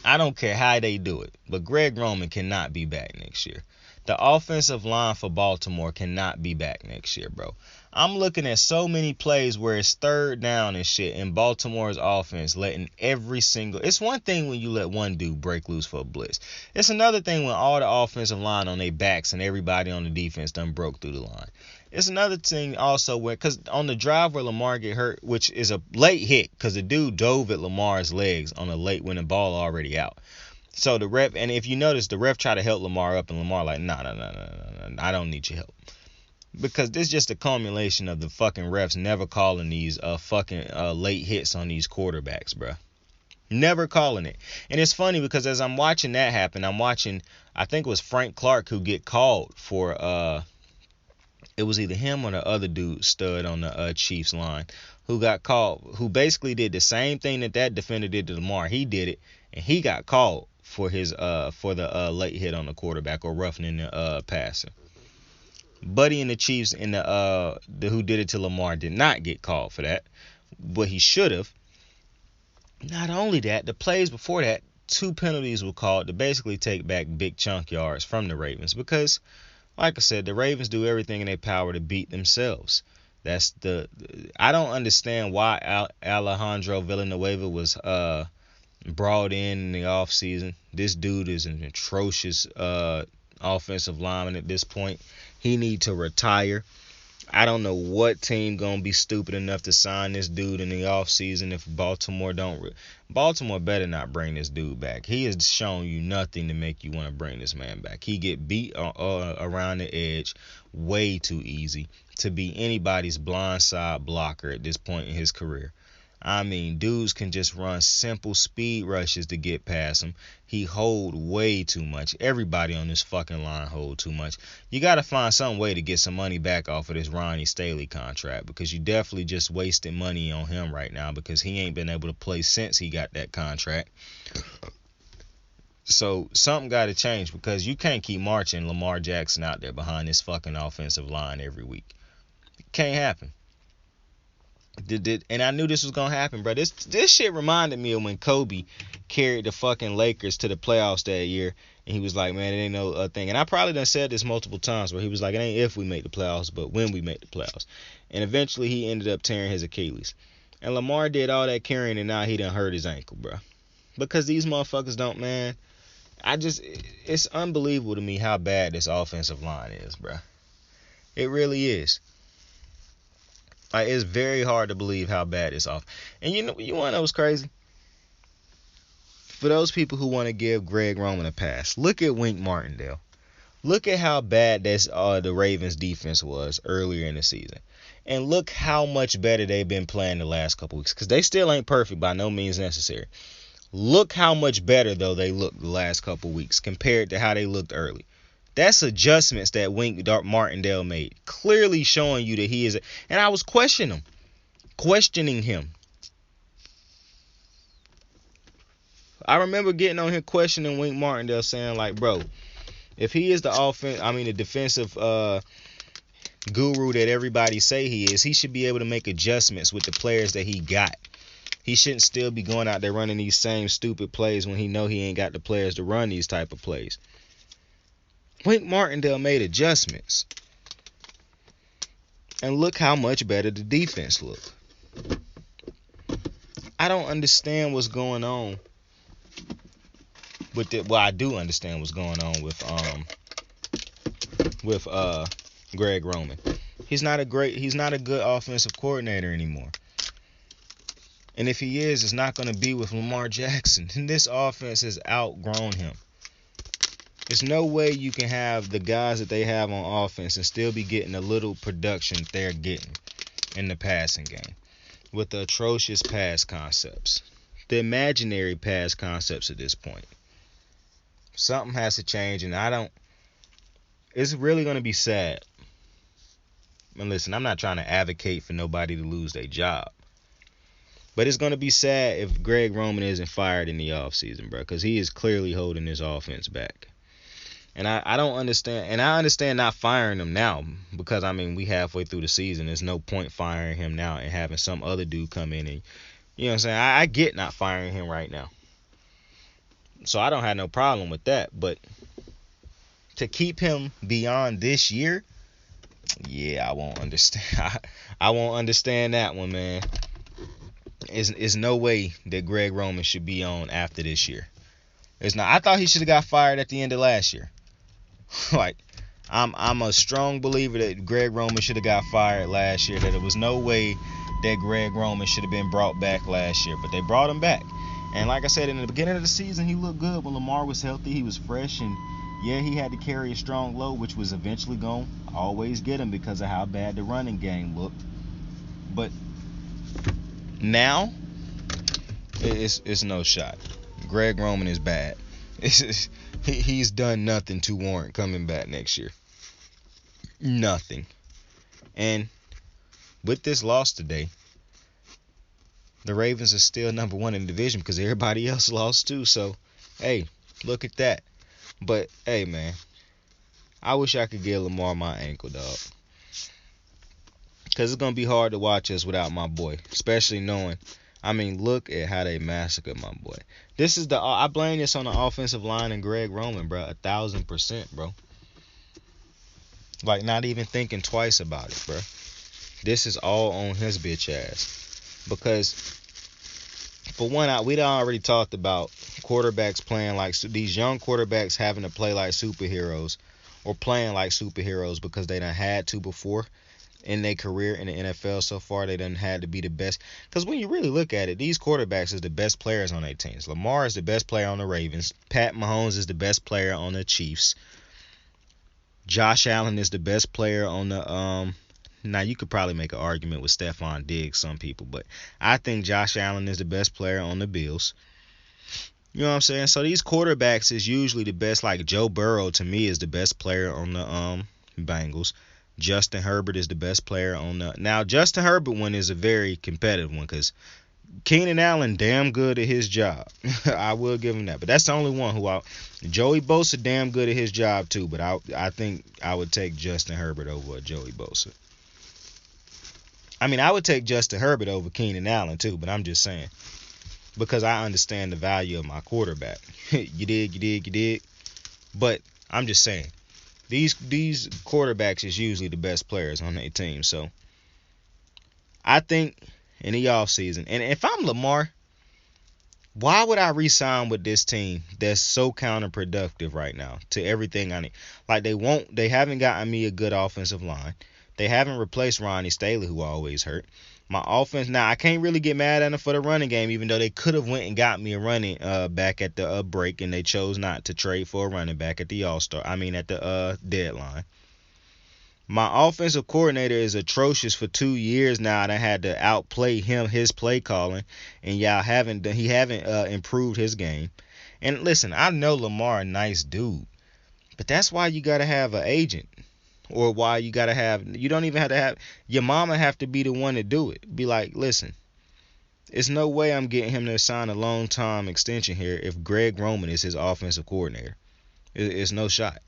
[SPEAKER 1] I don't care how they do it, but Greg Roman cannot be back next year. The offensive line for Baltimore cannot be back next year, bro. I'm looking at so many plays where it's 3rd down and shit, and Baltimore's offense letting every single... It's one thing when you let one dude break loose for a blitz. It's another thing when all the offensive line on their backs and everybody on the defense done broke through the line. It's another thing also where, because on the drive where Lamar get hurt, which is a late hit, because the dude dove at Lamar's legs on a late when the ball already out. So the ref, and if you notice, the ref tried to help Lamar up, and Lamar like, no, I don't need your help. Because this is just a culmination of the fucking refs never calling these late hits on these quarterbacks, bro. Never calling it. And it's funny because as I'm watching that happen, I'm watching, I think it was Frank Clark who get called for, it was either him or the other dude stud on the Chiefs line who got called, who basically did the same thing that defender did to Lamar. He did it, and he got called for his for the late hit on the quarterback or roughing the passer. Buddy and the Chiefs and the who did it to Lamar did not get called for that, but he should have. Not only that, the plays before that, 2 penalties were called to basically take back big chunk yards from the Ravens because, like I said, the Ravens do everything in their power to beat themselves. I don't understand why Alejandro Villanueva was brought in the offseason. This dude is an atrocious offensive lineman at this point. He need to retire. I don't know what team gonna be stupid enough to sign this dude in the offseason if Baltimore don't. Baltimore better not bring this dude back. He has shown you nothing to make you want to bring this man back. He get beat around the edge way too easy to be anybody's blindside blocker at this point in his career. I mean, dudes can just run simple speed rushes to get past him. He hold way too much. Everybody on this fucking line hold too much. You got to find some way to get some money back off of this Ronnie Staley contract because you definitely just wasted money on him right now because he ain't been able to play since he got that contract. So something got to change because you can't keep marching Lamar Jackson out there behind this fucking offensive line every week. It can't happen. And I knew this was gonna happen, bro. This shit reminded me of when Kobe carried the fucking Lakers to the playoffs that year, and he was like, "Man, it ain't no thing." And I probably done said this multiple times, where he was like, "It ain't if we make the playoffs, but when we make the playoffs." And eventually, he ended up tearing his Achilles. And Lamar did all that carrying, and now he done hurt his ankle, bro. Because these motherfuckers don't, man. It's unbelievable to me how bad this offensive line is, bro. It really is. Like, it's very hard to believe how bad it's off. And you want to know what's crazy? For those people who want to give Greg Roman a pass, look at Wink Martindale. Look at how bad the Ravens defense was earlier in the season. And look how much better they've been playing the last couple weeks. Because they still ain't perfect, by no means necessary. Look how much better, though, they looked the last couple weeks compared to how they looked early. That's adjustments that Wink Martindale made, clearly showing you that he is. And I was questioning him. I remember getting on here questioning Wink Martindale, saying like, bro, if he is the defensive guru that everybody say he is, he should be able to make adjustments with the players that he got. He shouldn't still be going out there running these same stupid plays when he know he ain't got the players to run these type of plays. Wink Martindale made adjustments. And look how much better the defense looked. I don't understand what's going on with it. Well, I do understand what's going on with Greg Roman. He's not a good offensive coordinator anymore. And if he is, it's not going to be with Lamar Jackson. And this offense has outgrown him. There's no way you can have the guys that they have on offense and still be getting the little production they're getting in the passing game with the atrocious pass concepts, the imaginary pass concepts at this point. Something has to change, and it's really going to be sad. And listen, I'm not trying to advocate for nobody to lose their job. But it's going to be sad if Greg Roman isn't fired in the offseason, bro, because he is clearly holding his offense back. And I don't understand. And I understand not firing him now because, we halfway through the season. There's no point firing him now and having some other dude come in and, you know what I'm saying? I get not firing him right now. So I don't have no problem with that. But to keep him beyond this year, yeah, I won't understand. I won't understand that one, man. Is no way that Greg Roman should be on after this year. It's not. I thought he should have got fired at the end of last year. Like, I'm a strong believer that Greg Roman should have got fired last year. That there was no way that Greg Roman should have been brought back last year, but they brought him back. And like I said, in the beginning of the season, he looked good when Lamar was healthy. He was fresh, and yeah, he had to carry a strong load, which was eventually going to always get him because of how bad the running game looked. But now, it's no shot. Greg Roman is bad. He's done nothing to warrant coming back next year. Nothing. And with this loss today, the Ravens are still number one in the division because everybody else lost too. So, hey, look at that. But, hey, man, I wish I could give Lamar my ankle, dog. Because it's going to be hard to watch us without my boy, especially knowing, look at how they massacred my boy. I blame this on the offensive line and Greg Roman, bro, 1,000%, bro. Like, not even thinking twice about it, bro. This is all on his bitch ass. Because, for one, we done already talked about quarterbacks playing like, these young quarterbacks having to play like superheroes, or playing like superheroes because they done had to before. In their career in the NFL so far, they done had to be the best. Because when you really look at it, these quarterbacks is the best players on their teams. Lamar is the best player on the Ravens. Pat Mahomes is the best player on the Chiefs. Josh Allen is the best player on the now you could probably make an argument with Stephon Diggs, some people, but I think Josh Allen is the best player on the Bills. You know what I'm saying? So these quarterbacks is usually the best. Like Joe Burrow to me is the best player on the Bengals. Justin Herbert is the best player on the... Now, Justin Herbert one is a very competitive one because Keenan Allen damn good at his job. I will give him that. But that's the only one Joey Bosa damn good at his job too, but I think I would take Justin Herbert over Joey Bosa. I mean, I would take Justin Herbert over Keenan Allen too, but I'm just saying because I understand the value of my quarterback. You dig. But I'm just saying these quarterbacks is usually the best players on their team. So I think in the offseason, and if I'm Lamar, why would I re-sign with this team that's so counterproductive right now to everything I need? Like they haven't gotten me a good offensive line. They haven't replaced Ronnie Staley, who always hurt. My offense, now I can't really get mad at them for the running game, even though they could have went and got me a running back at the break, and they chose not to trade for a running back at the at the deadline. My offensive coordinator is atrocious for 2 years now, and I had to outplay his play calling, and he haven't improved his game. And listen, I know Lamar a nice dude, but that's why you gotta have an agent, or why you gotta have. You don't even have to have your mama have to be the one to do it. Be like, listen, it's no way I'm getting him to sign a long-term extension here if Greg Roman is his offensive coordinator. It's no shot.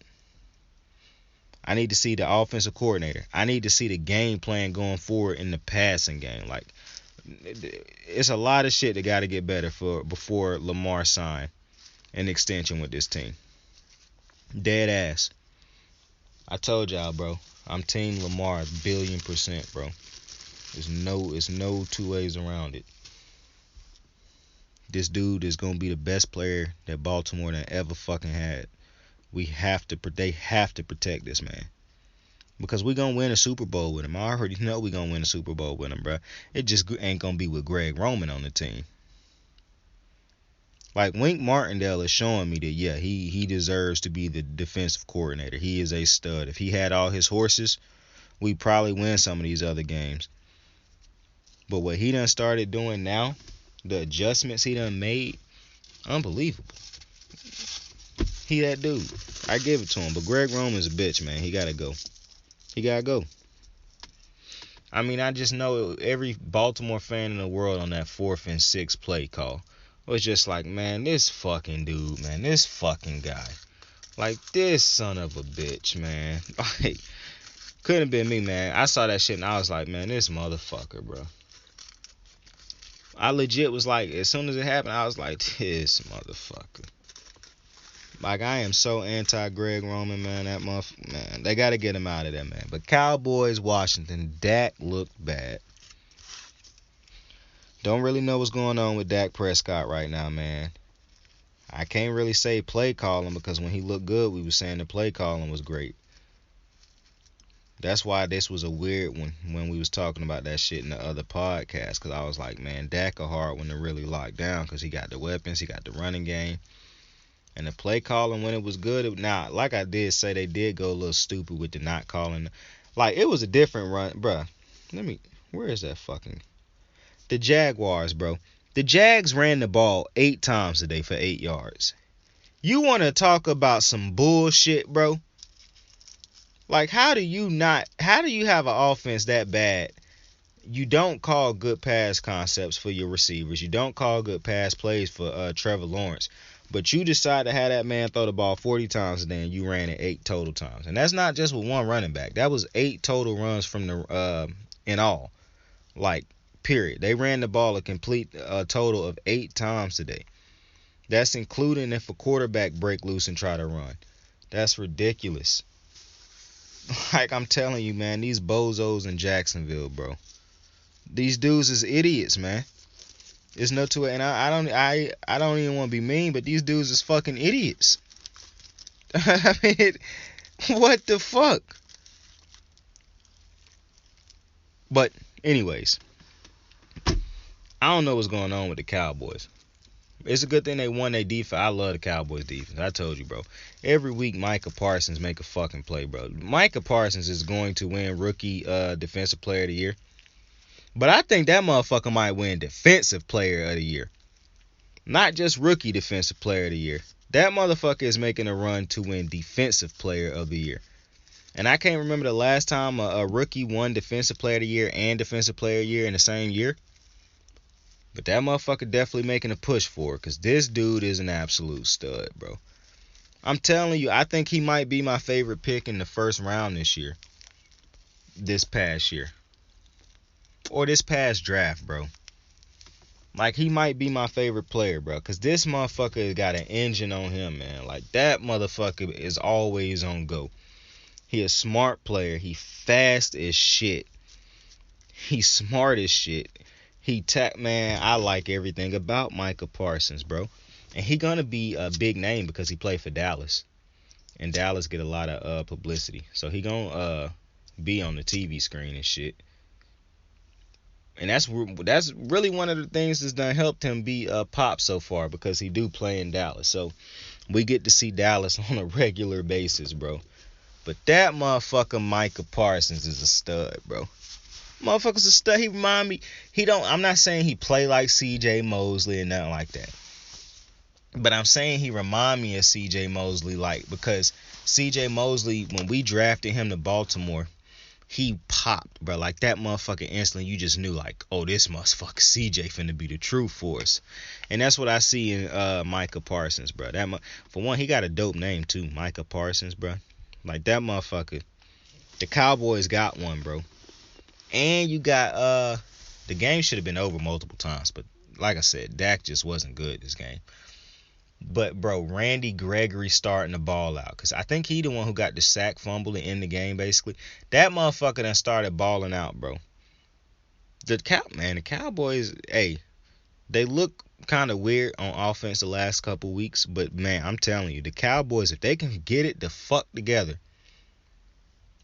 [SPEAKER 1] I need to see the offensive coordinator. I need to see the game plan going forward in the passing game. Like, it's a lot of shit that got to get better before Lamar sign an extension with this team. Dead ass. I told y'all, bro. I'm team Lamar 1,000,000,000%, bro. There's no two ways around it. This dude is gonna be the best player that Baltimore done ever fucking had. They have to protect this man. Because we gonna win a Super Bowl with him. I already know we gonna win a Super Bowl with him, bro. It just ain't gonna be with Greg Roman on the team. Like, Wink Martindale is showing me that, yeah, he deserves to be the defensive coordinator. He is a stud. If he had all his horses, we'd probably win some of these other games. But what he done started doing now, the adjustments he done made, unbelievable. He that dude. I give it to him. But Greg Roman's a bitch, man. He gotta go. I mean, I just know every Baltimore fan in the world on that 4th and 6th play call was just like, man, this fucking dude, man. This fucking guy. Like, this son of a bitch, man. Like, couldn't have been me, man. I saw that shit and I was like, man, this motherfucker, bro. I legit was like, as soon as it happened, I was like, this motherfucker. Like, I am so anti-Greg Roman, man. That motherfucker, man. They got to get him out of there, man. But Cowboys, Washington, Dak looked bad. Don't really know what's going on with Dak Prescott right now, man. I can't really say play calling because when he looked good, we were saying the play calling was great. That's why this was a weird one when we was talking about that shit in the other podcast, because I was like, man, Dak a hard one to really lock down because he got the weapons, he got the running game. And the play calling, when it was good, now, like I did say, they did go a little stupid with the not calling. Like, it was a different run. Bruh, where is that fucking... The Jaguars, bro. The Jags ran the ball 8 times today for 8 yards. You want to talk about some bullshit, bro? Like, how do you have an offense that bad? You don't call good pass concepts for your receivers. You don't call good pass plays for Trevor Lawrence. But you decide to have that man throw the ball 40 times a day, and you ran it 8 total times. And that's not just with one running back. That was 8 total runs from the in all. Like, period. They ran the ball a complete total of 8 times today. That's including if a quarterback break loose and try to run. That's ridiculous. Like, I'm telling you, man, these bozos in Jacksonville, bro. These dudes is idiots, man. It's no to it, and I don't even want to be mean, but these dudes is fucking idiots. I mean, what the fuck? But anyways, I don't know what's going on with the Cowboys. It's a good thing they won their defense. I love the Cowboys defense. I told you, bro. Every week, Micah Parsons make a fucking play, bro. Micah Parsons is going to win Rookie Defensive Player of the Year. But I think that motherfucker might win Defensive Player of the Year. Not just Rookie Defensive Player of the Year. That motherfucker is making a run to win Defensive Player of the Year. And I can't remember the last time a rookie won Defensive Player of the Year and Defensive Player of the Year in the same year. But that motherfucker definitely making a push for it, because this dude is an absolute stud, bro. I'm telling you, I think he might be my favorite pick in the first round this past year. or this past draft, bro. Like, he might be my favorite player, bro. Because this motherfucker got an engine on him, man. Like, that motherfucker is always on go. He a smart player. He fast as shit. He smart as shit. Man, I like everything about Micah Parsons, bro. And he gonna be a big name because he played for Dallas. And Dallas get a lot of publicity. So he gonna be on the TV screen and shit. And that's really one of the things that's done helped him be pop so far, because he do play in Dallas. So we get to see Dallas on a regular basis, bro. But that motherfucker Micah Parsons is a stud, bro. Motherfucker's a stud. He remind me. I'm not saying he play like C.J. Mosley and nothing like that. But I'm saying he remind me of C.J. Mosley, like, because C.J. Mosley, when we drafted him to Baltimore, he popped, bro. Like, that motherfucker instantly, you just knew, like, oh, this motherfucker CJ finna be the true force. And that's what I see in Micah Parsons, bro. For one, he got a dope name, too. Micah Parsons, bro. Like, that motherfucker. The Cowboys got one, bro. And you got, the game should have been over multiple times. But, like I said, Dak just wasn't good this game. But, bro, Randy Gregory starting the ball out. Because I think he the one who got the sack, fumble, and end the game, basically. That motherfucker done started balling out, bro. The Cowboys, hey, they look kind of weird on offense the last couple weeks. But, man, I'm telling you, the Cowboys, if they can get it the fuck together,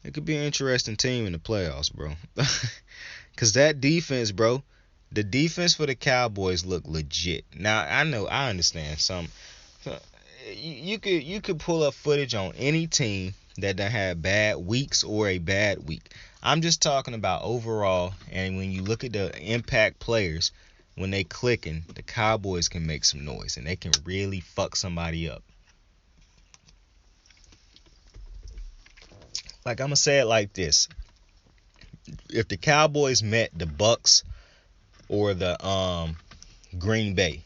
[SPEAKER 1] it could be an interesting team in the playoffs, bro. Because that defense, bro, the defense for the Cowboys look legit. Now, I understand some. You could pull up footage on any team that done had bad weeks or a bad week. I'm just talking about overall, and when you look at the impact players, when they clicking, the Cowboys can make some noise, and they can really fuck somebody up. Like, I'm going to say it like this. If the Cowboys met the Bucks or the Green Bay,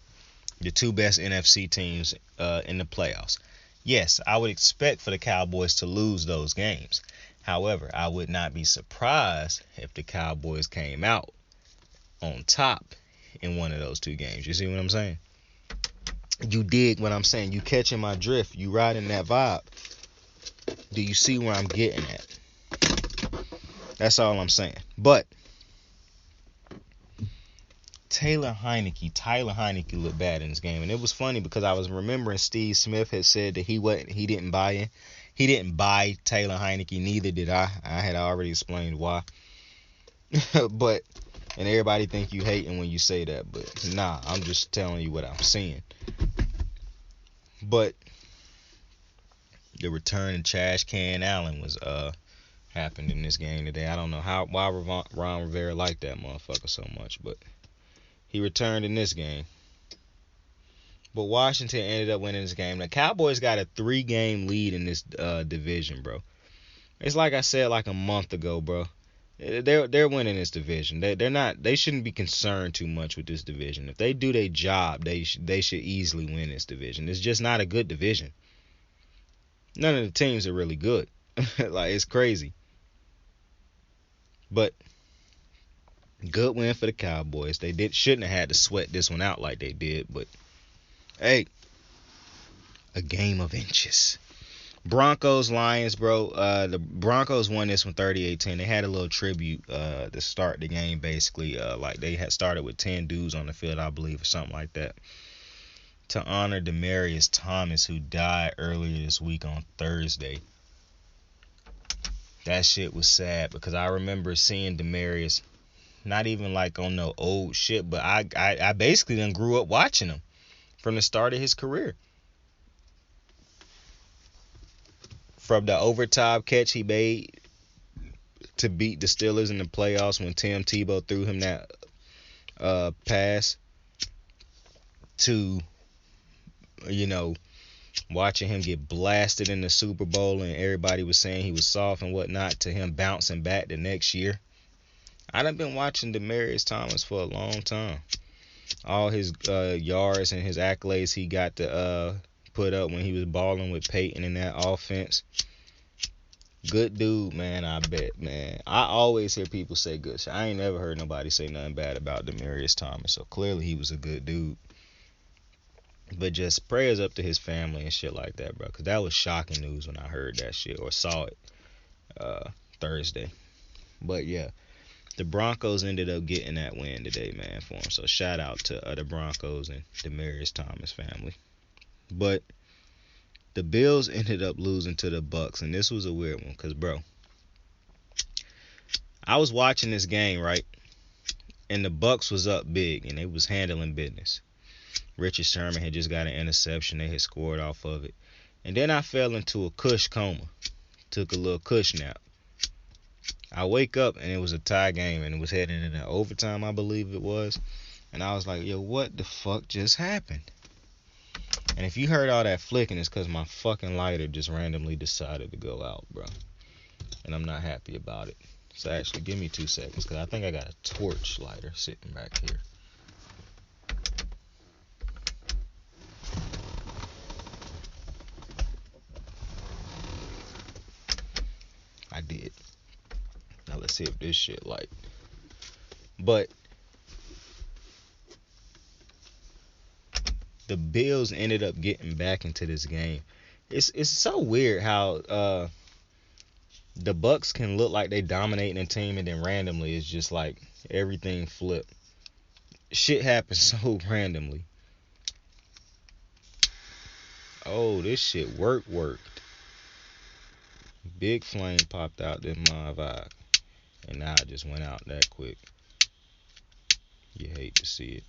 [SPEAKER 1] the two best NFC teams in the playoffs, yes, I would expect for the Cowboys to lose those games. However, I would not be surprised if the Cowboys came out on top in one of those two games. You see what I'm saying? You dig what I'm saying? You catching my drift? You riding that vibe? Do you see where I'm getting at? That's all I'm saying. But Tyler Heineke looked bad in this game, and it was funny because I was remembering Steve Smith had said that he didn't buy in. He didn't buy Tyler Heineke, neither did I. I had already explained why. But and everybody think you hating when you say that, but nah, I'm just telling you what I'm seeing. But the return of Trash Can Allen was happened in this game today. I don't know why Ron Rivera liked that motherfucker so much, but he returned in this game. But Washington ended up winning this game. The Cowboys got a 3-game lead in this division, bro. It's like I said like a month ago, bro. They're winning this division. They shouldn't be concerned too much with this division. If they do their job, they should easily win this division. It's just not a good division. None of the teams are really good. Like, it's crazy. But good win for the Cowboys. They shouldn't have had to sweat this one out like they did, but hey, a game of inches. Broncos Lions, bro. The Broncos won this one 38-10. They had a little tribute to start the game, basically. Like they had started with 10 dudes on the field, I believe, or something like that, to honor Demaryius Thomas, who died earlier this week on Thursday. That shit was sad because I remember seeing Demaryius, not even like on no old shit, but I basically done grew up watching him from the start of his career. From the overtime catch he made to beat the Steelers in the playoffs when Tim Tebow threw him that pass, to, you know, watching him get blasted in the Super Bowl and everybody was saying he was soft and whatnot, to him bouncing back the next year. I done been watching Demaryius Thomas for a long time. All his yards and his accolades he got to put up when he was balling with Peyton in that offense. Good dude, man, I bet, man. I always hear people say good shit. I ain't never heard nobody say nothing bad about Demaryius Thomas, so clearly he was a good dude. But just prayers up to his family and shit like that, bro, because that was shocking news when I heard that shit or saw it Thursday. But yeah, the Broncos ended up getting that win today, man, for them. So shout out to the Broncos and Demaryius Thomas family. But the Bills ended up losing to the Bucks, and this was a weird one because, bro, I was watching this game, right, and the Bucks was up big, and they was handling business. Richard Sherman had just got an interception. They had scored off of it. And then I fell into a cush coma. Took a little cush nap. I wake up, and it was a tie game, and it was heading into overtime, I believe it was. And I was like, yo, what the fuck just happened? And if you heard all that flicking, it's because my fucking lighter just randomly decided to go out, bro. And I'm not happy about it. So actually, give me 2 seconds, because I think I got a torch lighter sitting back here. I did. Now let's see if this shit light. But the Bills ended up getting back into this game. It's so weird how the Bucks can look like they dominating a team and then randomly it's just like everything flipped. Shit happens so randomly. Oh, this shit worked. Big flame popped out in my vibe. And now it just went out that quick. You hate to see it.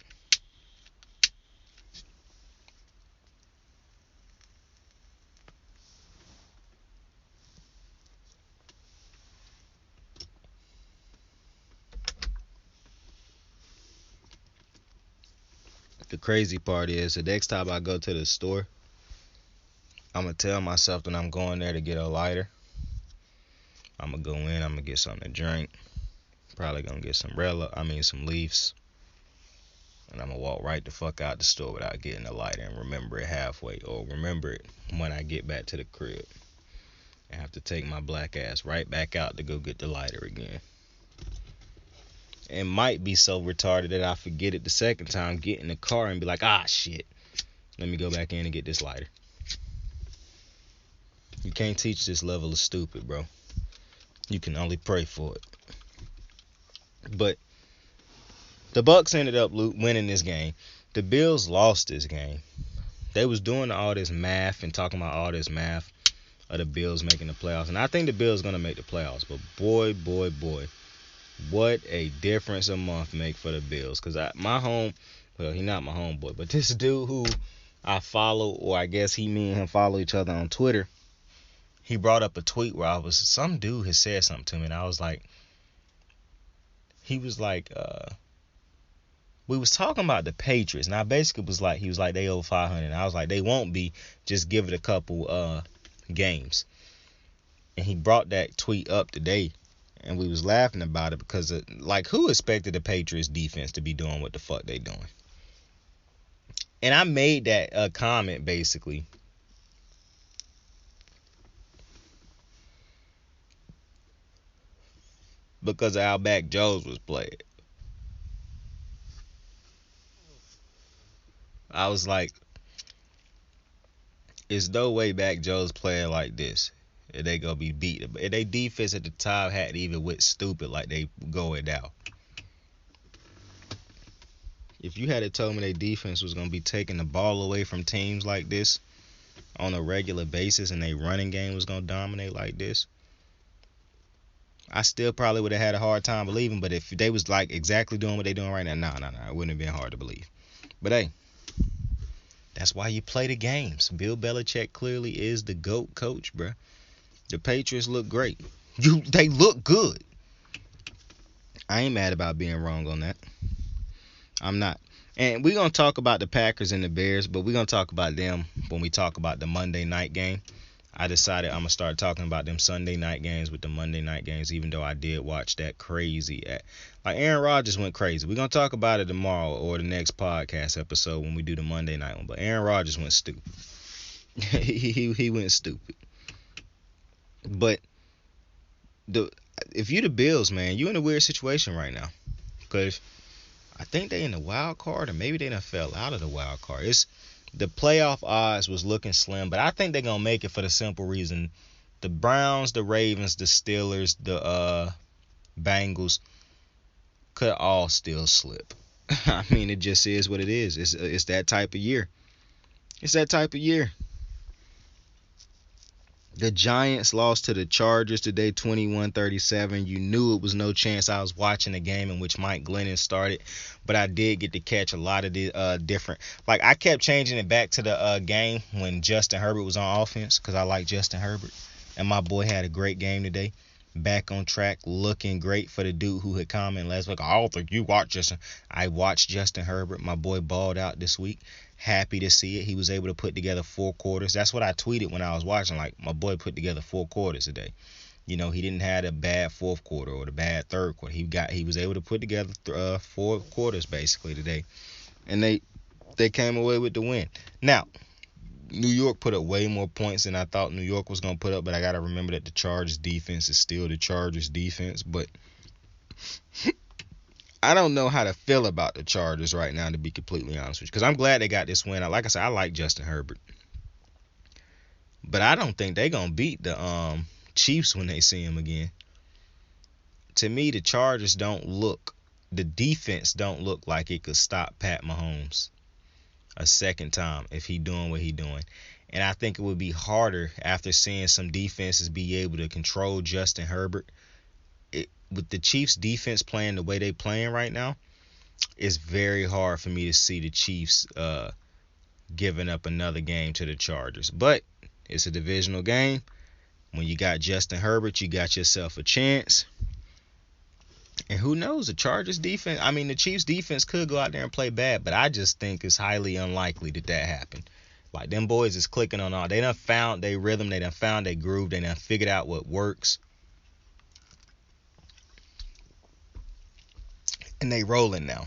[SPEAKER 1] The crazy part is the next time I go to the store, I'm going to tell myself that I'm going there to get a lighter. I'm going to go in, I'm going to get something to drink. Probably going to get some leaves. And I'm going to walk right the fuck out the store without getting a lighter and remember it halfway. Or remember it when I get back to the crib. And have to take my black ass right back out to go get the lighter again. It might be so retarded that I forget it the second time, get in the car and be like, ah, shit. Let me go back in and get this lighter. You can't teach this level of stupid, bro. You can only pray for it. But the Bucks ended up winning this game. The Bills lost this game. They was doing all this math and talking about all this math of the Bills making the playoffs. And I think the Bills going to make the playoffs. But boy, what a difference a month make for the Bills. Because he's not my homeboy, but this dude who I follow, or I guess me and him follow each other on Twitter, he brought up a tweet where some dude had said something to me, and I was like, he was like, we was talking about the Patriots, and I basically was like, he was like, they owe 500, and I was like, they won't be, just give it a couple games. And he brought that tweet up today, and we was laughing about it because, who expected the Patriots defense to be doing what the fuck they doing? And I made that comment basically because of how Mac Jones was playing. I was like, there's no way Mac Jones playing like this. And they gonna be beat. And they defense at the time hadn't even went stupid like they going now. If you had told me their defense was gonna be taking the ball away from teams like this on a regular basis and their running game was gonna dominate like this, I still probably would have had a hard time believing. But if they was like exactly doing what they doing right now, nah, it wouldn't have been hard to believe. But hey, that's why you play the games. Bill Belichick clearly is the GOAT coach, bruh. The Patriots look great. They look good. I ain't mad about being wrong on that. I'm not. And we're going to talk about the Packers and the Bears, but we're going to talk about them when we talk about the Monday night game. I decided I'm going to start talking about them Sunday night games with the Monday night games, even though I did watch that crazy. Aaron Rodgers went crazy. We're going to talk about it tomorrow or the next podcast episode when we do the Monday night one. But Aaron Rodgers went stupid. he went stupid. But the if you the Bills, man, you in a weird situation right now. Because I think they in the wild card, or maybe they done fell out of the wild card. It's the playoff odds was looking slim, but I think they're gonna make it for the simple reason: the Browns, the Ravens, the Steelers, the Bengals could all still slip. I mean, it just is what it is. It's that type of year. It's that type of year. The Giants lost to the Chargers today, 21-37. You knew it was no chance. I was watching a game in which Mike Glennon started, but I did get to catch a lot of the different. Like, I kept changing it back to the game when Justin Herbert was on offense, because I like Justin Herbert, and my boy had a great game today. Back on track, looking great for the dude who had commented last week. I don't think you watch Justin. I watched Justin Herbert. My boy balled out this week. Happy to see it. He was able to put together 4 quarters. That's what I tweeted when I was watching. Like, my boy put together 4 quarters today. You know, he didn't have a bad fourth quarter or the bad third quarter. He was able to put together 4 quarters basically today, and they came away with the win. Now, New York put up way more points than I thought New York was going to put up, but I got to remember that the Chargers defense is still the Chargers defense. But I don't know how to feel about the Chargers right now, to be completely honest with you, because I'm glad they got this win. Like I said, I like Justin Herbert, but I don't think they're going to beat the Chiefs when they see him again. To me, the Chargers the defense don't look like it could stop Pat Mahomes a second time if he doing what he doing. And I think it would be harder after seeing some defenses be able to control Justin Herbert. With the Chiefs defense playing the way they playing right now, it's very hard for me to see the Chiefs giving up another game to the Chargers. But it's a divisional game. When you got Justin Herbert, you got yourself a chance. And who knows, the Chargers defense, the Chiefs defense could go out there and play bad, but I just think it's highly unlikely that happened. Like, them boys is clicking on all. They done found their rhythm, they done found their groove, they done figured out what works. And they rolling now.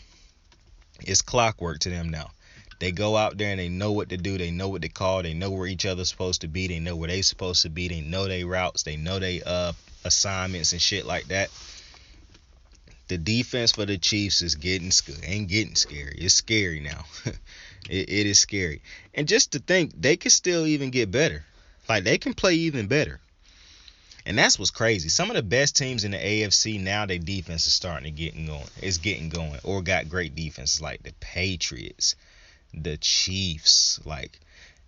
[SPEAKER 1] It's clockwork to them now. They go out there and they know what to do, they know what to call, they know where each other's supposed to be, they know where they supposed to be, they know their routes, they know their assignments and shit like that. The defense for the Chiefs is getting scary. It's scary now. it is scary. And just to think, they can still even get better. Like, they can play even better. And that's what's crazy. Some of the best teams in the AFC now, their defense is starting to getting going. Or got great defenses, like the Patriots, the Chiefs. Like,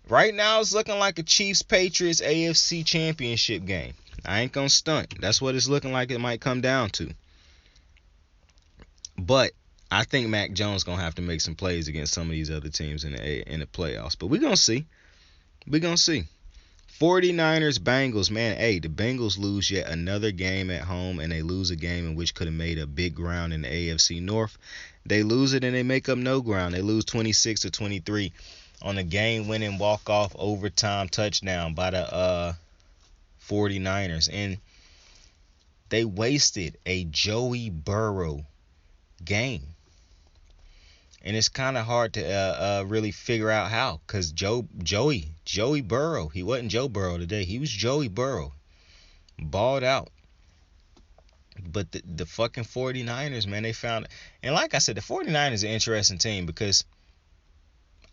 [SPEAKER 1] right now it's looking like a Chiefs-Patriots AFC championship game. I ain't gonna stunt. That's what it's looking like it might come down to. But I think Mac Jones gonna have to make some plays against some of these other teams in the playoffs. But we're gonna see. 49ers, Bengals, man. Hey, the Bengals lose yet another game at home, and they lose a game in which could have made a big ground in the AFC North. They lose it and they make up no ground. They lose 26-23 on a game-winning walk-off overtime touchdown by the 49ers, and they wasted a Joey Burrow game. And it's kind of hard to really figure out how, because Joey Burrow, he wasn't Joe Burrow today. He was Joey Burrow. Balled out. But the fucking 49ers, man, they found it. And like I said, the 49ers is an interesting team, because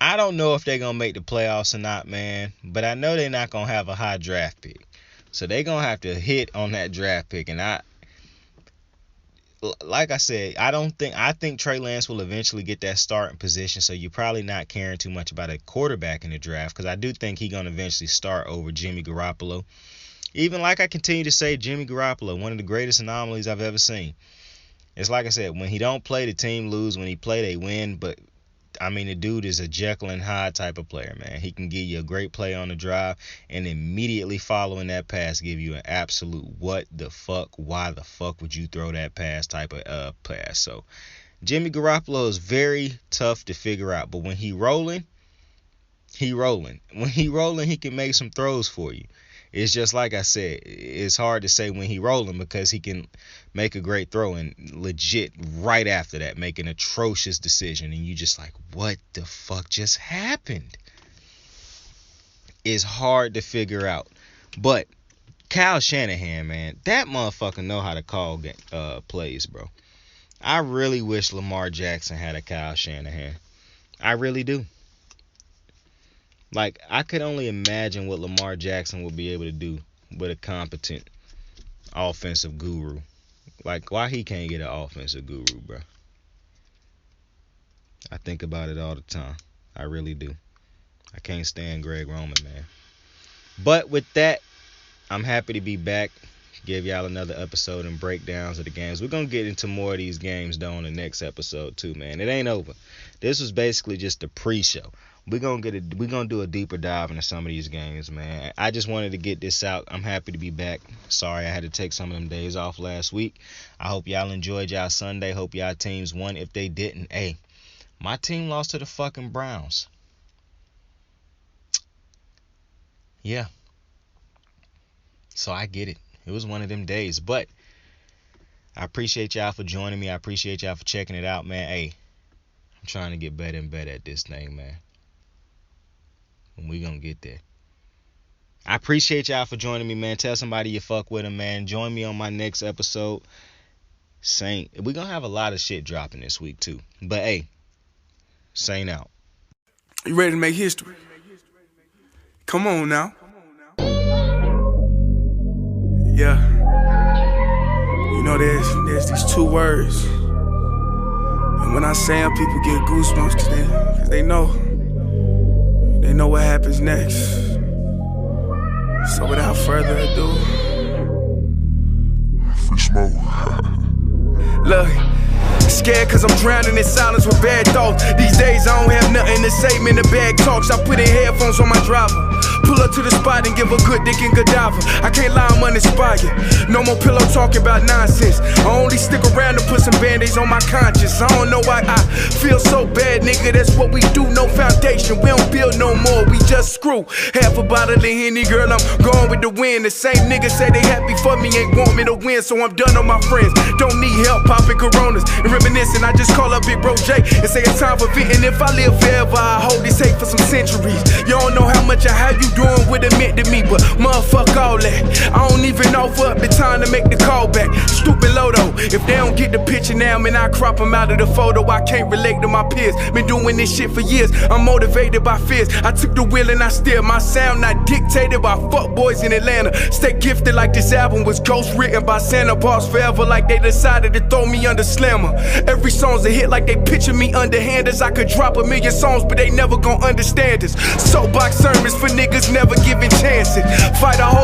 [SPEAKER 1] I don't know if they're going to make the playoffs or not, man. But I know they're not going to have a high draft pick. So they're going to have to hit on that draft pick. And like I said, I think Trey Lance will eventually get that starting position, so you're probably not caring too much about a quarterback in the draft, because I do think he's going to eventually start over Jimmy Garoppolo. Even like I continue to say, Jimmy Garoppolo, one of the greatest anomalies I've ever seen. It's like I said, when he don't play, the team lose. When he play, they win. But the dude is a Jekyll and Hyde type of player, man. He can give you a great play on the drive, and immediately following that pass give you an absolute what the fuck, why the fuck would you throw that pass type of pass. So Jimmy Garoppolo is very tough to figure out, but when he rolling. When he rolling, he can make some throws for you. It's just like I said, it's hard to say when he rolling, because he can make a great throw and legit right after that make an atrocious decision, and you just like, what the fuck just happened? It's hard to figure out. But Kyle Shanahan, man, that motherfucker know how to call plays, bro. I really wish Lamar Jackson had a Kyle Shanahan. I really do. Like, I could only imagine what Lamar Jackson would be able to do with a competent offensive guru. Like, why he can't get an offensive guru, bro? I think about it all the time. I really do. I can't stand Greg Roman, man. But with that, I'm happy to be back. Give y'all another episode and breakdowns of the games. We're going to get into more of these games, though, in the next episode, too, man. It ain't over. This was basically just the pre-show. We're gonna do a deeper dive into some of these games, man. I just wanted to get this out. I'm happy to be back. Sorry I had to take some of them days off last week. I hope y'all enjoyed y'all Sunday. Hope y'all teams won. If they didn't, hey, my team lost to the fucking Browns. Yeah. So I get it. It was one of them days. But I appreciate y'all for joining me. I appreciate y'all for checking it out, man. Hey, I'm trying to get better and better at this thing, man. And we gonna get there. I appreciate y'all for joining me, man. Tell somebody you fuck with them, man. Join me on my next episode. We're gonna have a lot of shit dropping this week, too. But, hey, Saint out.
[SPEAKER 2] You ready to make history? Come on now. Yeah. You know, there's these two words. And when I say them, people get goosebumps because they know what happens next. So without further ado, free smoke. Look, scared cause I'm drowning in silence with bad thoughts. These days I don't have nothing to say, man, the bag talks. I put in headphones on my driver. Pull up to the spot and give a good dick and Godiva. I can't lie, I'm uninspired. No more pillow talking about nonsense. I only stick around to put some band-aids on my conscience. I don't know why I feel so bad, nigga. That's what we do, no foundation. We don't build no more, we just screw. Half a bottle of Henny, girl, I'm going with the wind. The same niggas say they happy for me, ain't want me to win. So I'm done on my friends. Don't need help popping Coronas and reminiscing. I just call up Big Bro J and say it's time for venting. If I live forever, I hold this hate for some centuries. You don't know how much I have you doing what it meant to me, but motherfuck all that. I don't even offer up the time to make the call back. Stupid Lodo, if they don't get the picture now, man, I crop them out of the photo. I can't relate to my peers. Been doing this shit for years. I'm motivated by fears. I took the wheel and I steer. My sound not dictated by fuck boys in Atlanta. Stay gifted like this album was ghost written by Santa Bars forever, like they decided to throw me under Slammer. Every song's a hit like they picture me underhanders. I could drop 1,000,000 songs, but they never gon' understand us. Soapbox sermons for niggas never giving chances. Fight a whole